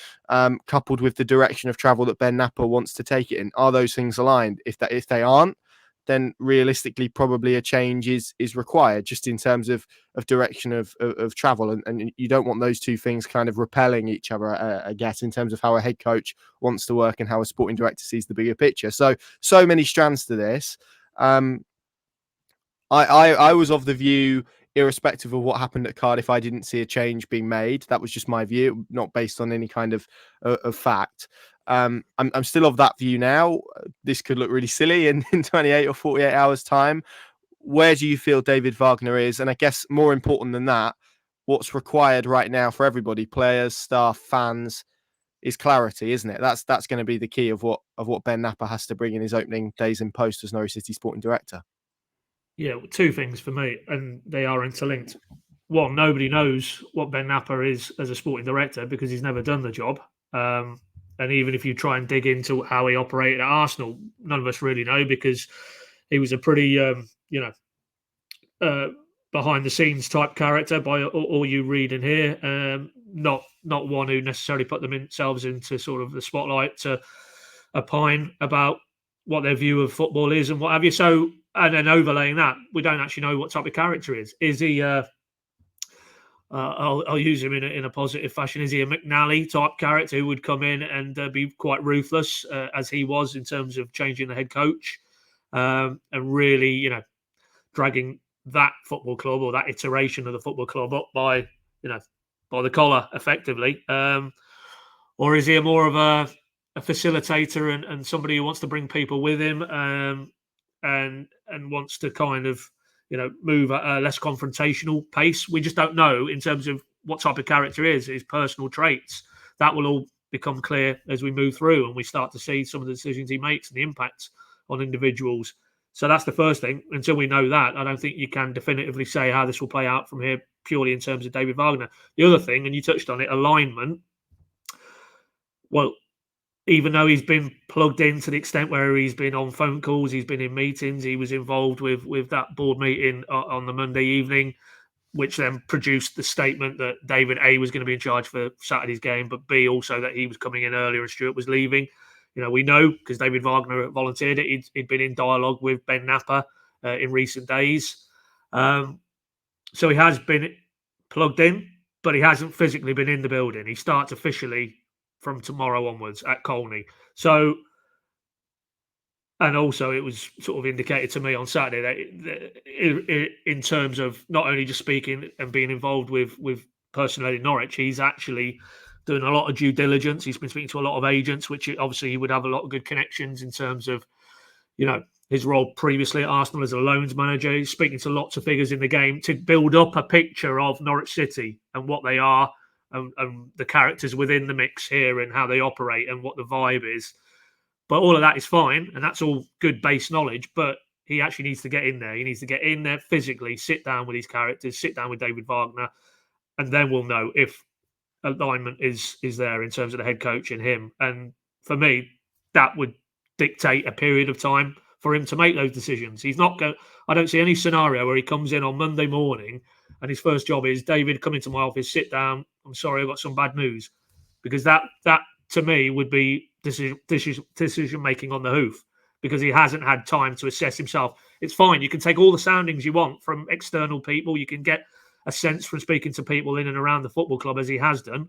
coupled with the direction of travel that Ben Knapper wants to take it in. Are those things aligned? If they aren't, then realistically probably a change is required, just in terms of direction of travel. And you don't want those two things kind of repelling each other, I guess, in terms of how a head coach wants to work and how a sporting director sees the bigger picture. So many strands to this. I was of the view, irrespective of what happened at Cardiff, I didn't see a change being made. That was just my view, not based on any kind of fact. I'm still of that view now. This could look really silly in 28 or 48 hours' time. Where do you feel David Wagner is? And I guess more important than that, what's required right now for everybody, players, staff, fans, is clarity, isn't it? That's going to be the key of what Ben Knapper has to bring in his opening days in post as Norwich City sporting director. Yeah, two things for me, and they are interlinked. One, nobody knows what Ben Knapper is as a sporting director because he's never done the job. And even if you try and dig into how he operated at Arsenal, none of us really know because he was a pretty, behind the scenes type character by all you read and hear. Not one who necessarily put themselves into sort of the spotlight to opine about what their view of football is and what have you. So, and then overlaying that, we don't actually know what type of character he is. Is he? I'll use him in a positive fashion. Is he a McNally type character who would come in and be quite ruthless, as he was in terms of changing the head coach and really, dragging that football club or that iteration of the football club up by the collar, effectively, or is he more of a facilitator and somebody who wants to bring people with him and wants to kind of move at a less confrontational pace? We just don't know in terms of what type of character he is, his personal traits. That will all become clear as we move through and we start to see some of the decisions he makes and the impacts on individuals. So that's the first thing. Until we know that, I don't think you can definitively say how this will play out from here purely in terms of David Wagner. The other thing, and you touched on it, alignment. Well, even though he's been plugged in to the extent where he's been on phone calls, he's been in meetings, he was involved with that board meeting on the Monday evening, which then produced the statement that David A was going to be in charge for Saturday's game, but B also that he was coming in earlier and Stuart was leaving. We know because David Wagner volunteered it. He'd been in dialogue with Ben Knapper in recent days. So he has been plugged in, but he hasn't physically been in the building. He starts officially from tomorrow onwards at Colney. So, and also it was sort of indicated to me on Saturday that in terms of not only just speaking and being involved with personnel in Norwich, he's actually doing a lot of due diligence. He's been speaking to a lot of agents, which obviously he would have a lot of good connections in terms of, his role previously at Arsenal as a loans manager. He's speaking to lots of figures in the game to build up a picture of Norwich City and what they are and the characters within the mix here and how they operate and what the vibe is. But all of that is fine, and that's all good base knowledge, but he actually needs to get in there. He needs to get in there physically, sit down with these characters, sit down with David Wagner, and then we'll know if alignment is there in terms of the head coach and him. And for me, that would dictate a period of time for him to make those decisions. He's not going. I don't see any scenario where he comes in on Monday morning and his first job is, David, come into my office, sit down. I'm sorry, I've got some bad news, because that to me would be decision making on the hoof, because he hasn't had time to assess himself. It's fine. You can take all the soundings you want from external people. You can get a sense from speaking to people in and around the football club, as he has done.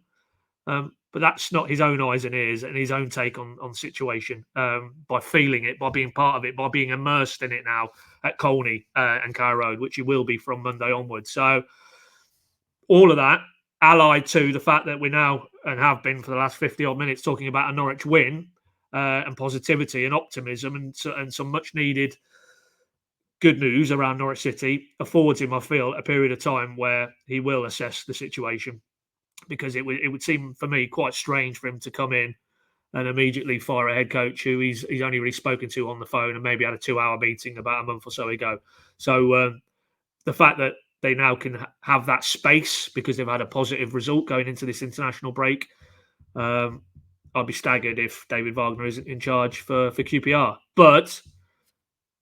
But that's not his own eyes and ears and his own take on the situation, by feeling it, by being part of it, by being immersed in it now at Colney and Carrow Road, which he will be from Monday onwards. So all of that, allied to the fact that we now, and have been for the last 50-odd minutes, talking about a Norwich win and positivity and optimism and some much-needed good news around Norwich City, affords him, I feel, a period of time where he will assess the situation. Because it would seem for me quite strange for him to come in and immediately fire a head coach who he's only really spoken to on the phone and maybe had a 2-hour meeting about a month or so ago. So the fact that they now can have that space because they've had a positive result going into this international break, I'd be staggered if David Wagner isn't in charge for QPR. But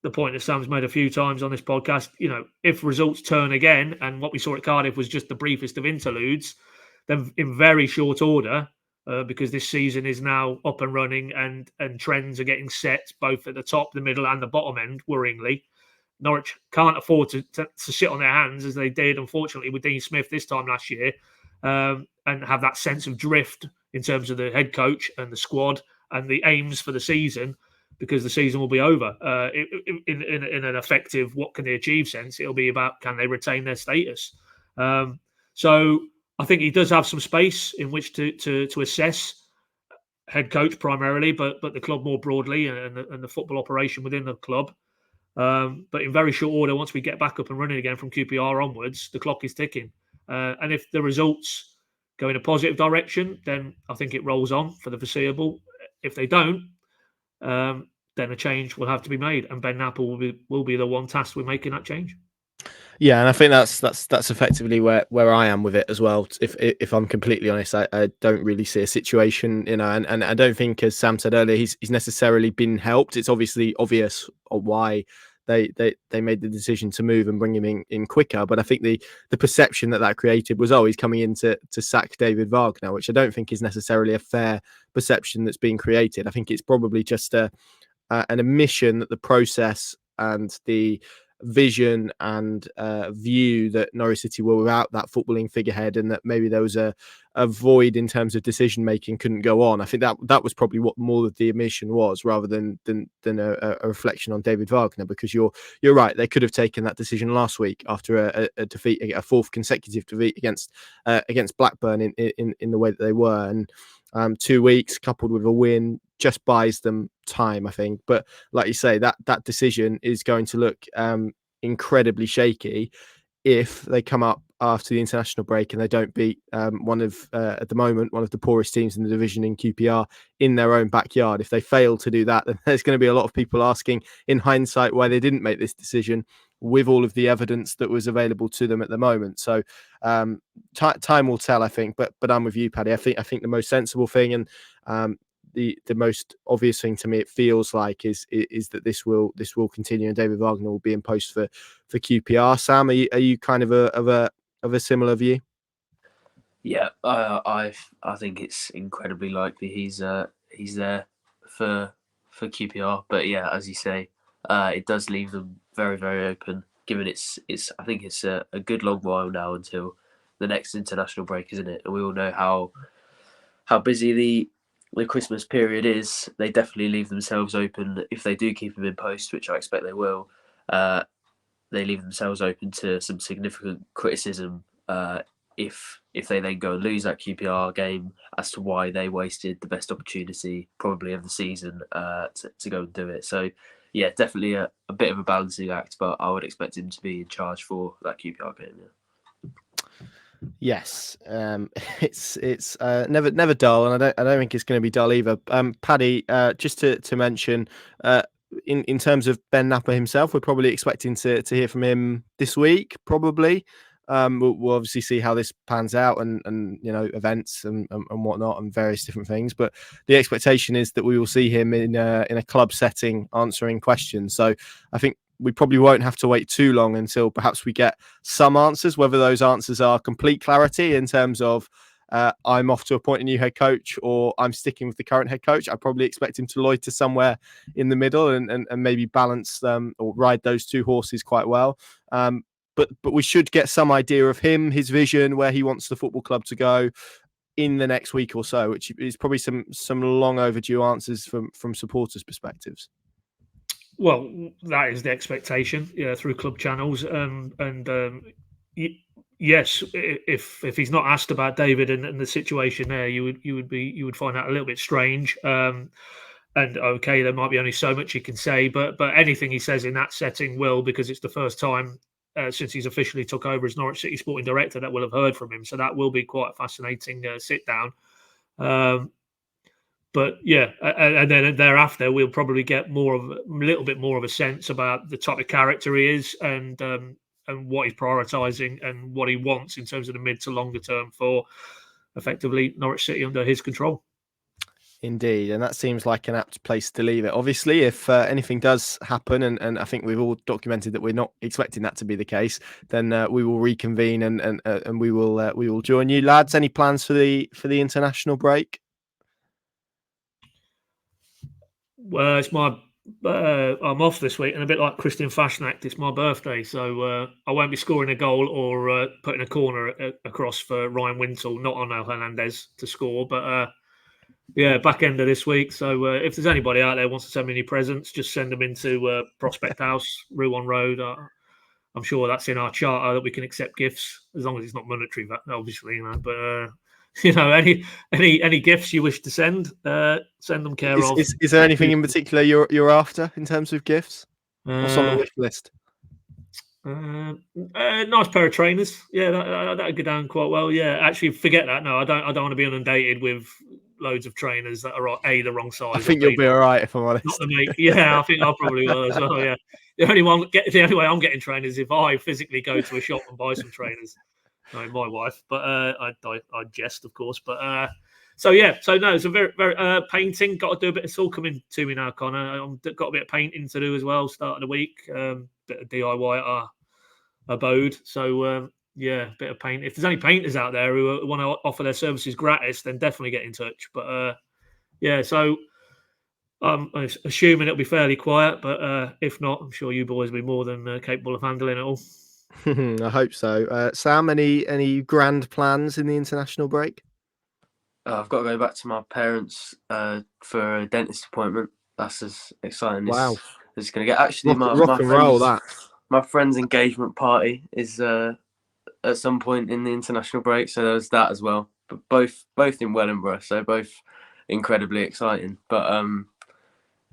the point that Sam's made a few times on this podcast, if results turn again, and what we saw at Cardiff was just the briefest of interludes, then in very short order, because this season is now up and running and trends are getting set both at the top, the middle and the bottom end, worryingly. Norwich can't afford to sit on their hands as they did, unfortunately, with Dean Smith this time last year, and have that sense of drift in terms of the head coach and the squad and the aims for the season, because the season will be over. In an effective, what can they achieve sense, it'll be about can they retain their status. So I think he does have some space in which to assess head coach primarily, but the club more broadly and the football operation within the club. But in very short order, once we get back up and running again from QPR onwards, the clock is ticking. And if the results go in a positive direction, then I think it rolls on for the foreseeable. If they don't, then a change will have to be made, and Ben Knapper will be the one tasked with making that change. Yeah, and I think that's effectively where I am with it as well. If I'm completely honest, I don't really see a situation, and I don't think, as Sam said earlier, he's necessarily been helped. It's obviously obvious why they made the decision to move and bring him in quicker. But I think the perception that created was, he's coming in to sack David Wagner, which I don't think is necessarily a fair perception that's being created. I think it's probably just an admission that the process and the vision and view that Norwich City were without that footballing figurehead, and that maybe there was a void in terms of decision making, couldn't go on. I think that was probably what more of the admission was, rather than a reflection on David Wagner, because you're right, they could have taken that decision last week after a defeat, a fourth consecutive defeat against Blackburn in the way that they were, and 2 weeks coupled with a win just buys them time, I think. But like you say, that decision is going to look incredibly shaky if they come up after the international break and they don't beat at the moment one of the poorest teams in the division in QPR in their own backyard. If they fail to do that, then there's going to be a lot of people asking in hindsight why they didn't make this decision with all of the evidence that was available to them at the moment. So time will tell, I think. But I'm with you, Paddy. I think the most sensible thing and the most obvious thing to me, it feels like, is that this will continue, and David Wagner will be in post for QPR. Sam, are you kind of a similar view? Yeah, I think it's incredibly likely he's there for QPR. But yeah, as you say, it does leave them very, very open. Given it's I think it's a good long while now until the next international break, isn't it? And we all know how busy the Christmas period is. They definitely leave themselves open if they do keep him in post, which I expect they will. They leave themselves open to some significant criticism if they then go and lose that QPR game as to why they wasted the best opportunity probably of the season to go and do it. So yeah, definitely a bit of a balancing act, but I would expect him to be in charge for that QPR game. Yeah. Yes, it's never dull, and I don't think it's going to be dull either. Paddy, just to mention, in terms of Ben Knapper himself, we're probably expecting to hear from him this week, probably. We'll obviously see how this pans out, and events and whatnot, and various different things. But the expectation is that we will see him in a club setting answering questions. So I think we probably won't have to wait too long until perhaps we get some answers, whether those answers are complete clarity in terms of I'm off to appoint a new head coach, or I'm sticking with the current head coach. I probably expect him to loiter somewhere in the middle and maybe balance or ride those two horses quite well. But we should get some idea of him, his vision, where he wants the football club to go in the next week or so, which is probably some long overdue answers from supporters' perspectives. Well, that is the expectation, through club channels, yes, if he's not asked about David and the situation there, you would find that a little bit strange. And okay, there might be only so much he can say, but anything he says in that setting will, because it's the first time since he's officially took over as Norwich City sporting director that we'll have heard from him. So that will be quite a fascinating sit down. But yeah, and then thereafter we'll probably get a little bit more of a sense about the type of character he is, and what he's prioritising and what he wants in terms of the mid to longer term for effectively Norwich City under his control. Indeed, and that seems like an apt place to leave it. Obviously, if anything does happen, and I think we've all documented that we're not expecting that to be the case, then we will reconvene and we will join you, lads. Any plans for the international break? Well, it's my I'm off this week, and a bit like Christian Fashnacht, it's my birthday, so I won't be scoring a goal or putting a corner across for Ryan Wintle, not on Hernandez to score, but Yeah, back end of this week. So if there's anybody out there who wants to send me any presents, just send them into Prospect House, Rue on Road. I'm sure that's in our charter that we can accept gifts as long as it's not monetary, obviously. But any gifts you wish to send them care of. Is there anything in particular you're after in terms of gifts? What's on the wish list? Nice pair of trainers. Yeah, that'd go down quite well. Yeah, actually, forget that. No, I don't want to be inundated with loads of trainers that are the wrong size. I think you'll be all right if I'm honest. Yeah, I think I probably will as well. Yeah, the only way I'm getting trainers is if I physically go to a shop and buy some trainers. No, my wife, but I jest, of course. But so no, it's a very painting. Got to do a bit. It's all coming to me now, Connor. I've got a bit of painting to do as well. Start of the week, bit of DIY at our abode. So a bit of paint. If there's any painters out there who want to offer their services gratis, then definitely get in touch. But so I'm assuming it'll be fairly quiet. But if not, I'm sure you boys will be more than capable of handling it all. I hope so. Sam, any grand plans in the international break? I've got to go back to my parents for a dentist appointment. That's as exciting as it's going to get. Actually, my friend's engagement party is at some point in the international break, so there's that as well. But both in Wellingborough, so both incredibly exciting. But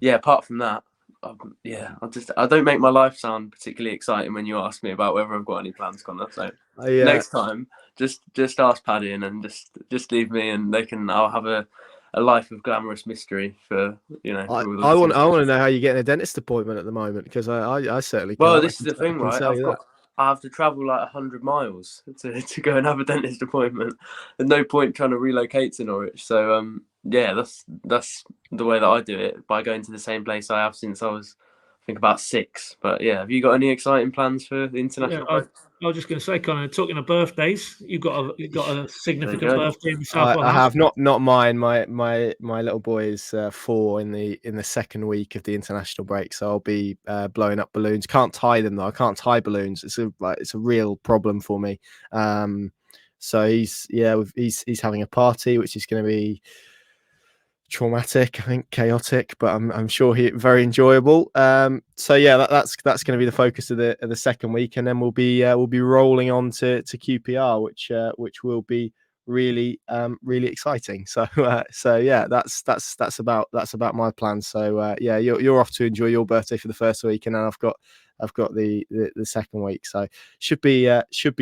apart from that, I don't make my life sound particularly exciting when you ask me about whether I've got any plans, Connor. So next time, just ask Paddy and then just leave me, and I'll have a life of glamorous mystery for I want to know how you're getting a dentist appointment at the moment, because I certainly can't. Well, this is the thing, right? I have to travel like 100 miles to go and have a dentist appointment. There's no point trying to relocate to Norwich. So that's the way that I do it, by going to the same place I have since I was, I think, about 6. But yeah, have you got any exciting plans for the international break? I was just going to say, Connor, talking of birthdays, you've got a significant birthday in the South. I have not mine. My little boy is 4 in the second week of the international break, so I'll be blowing up balloons. Can't tie them though. I can't tie balloons. It's a real problem for me. So he's having a party, which is going to be traumatic, I think, chaotic, but I'm sure very enjoyable. That's going to be the focus of the second week, and then we'll be rolling on to QPR, which will be really exciting. So that's about my plans. So you're off to enjoy your birthday for the first week, and then I've got the second week, so should be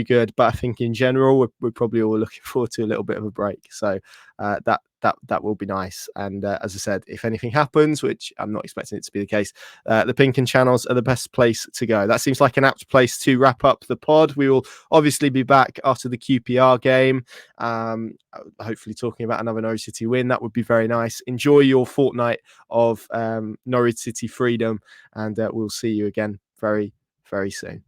good. But I think in general we're probably all looking forward to a little bit of a break. So that will be nice. And as I said, if anything happens, which I'm not expecting it to be the case, the PinkUn channels are the best place to go. That seems like an apt place to wrap up the pod. We will obviously be back after the QPR game, hopefully talking about another Norwich City win. That would be very nice. Enjoy your fortnight of Norwich City freedom, and we'll see you again very, very soon.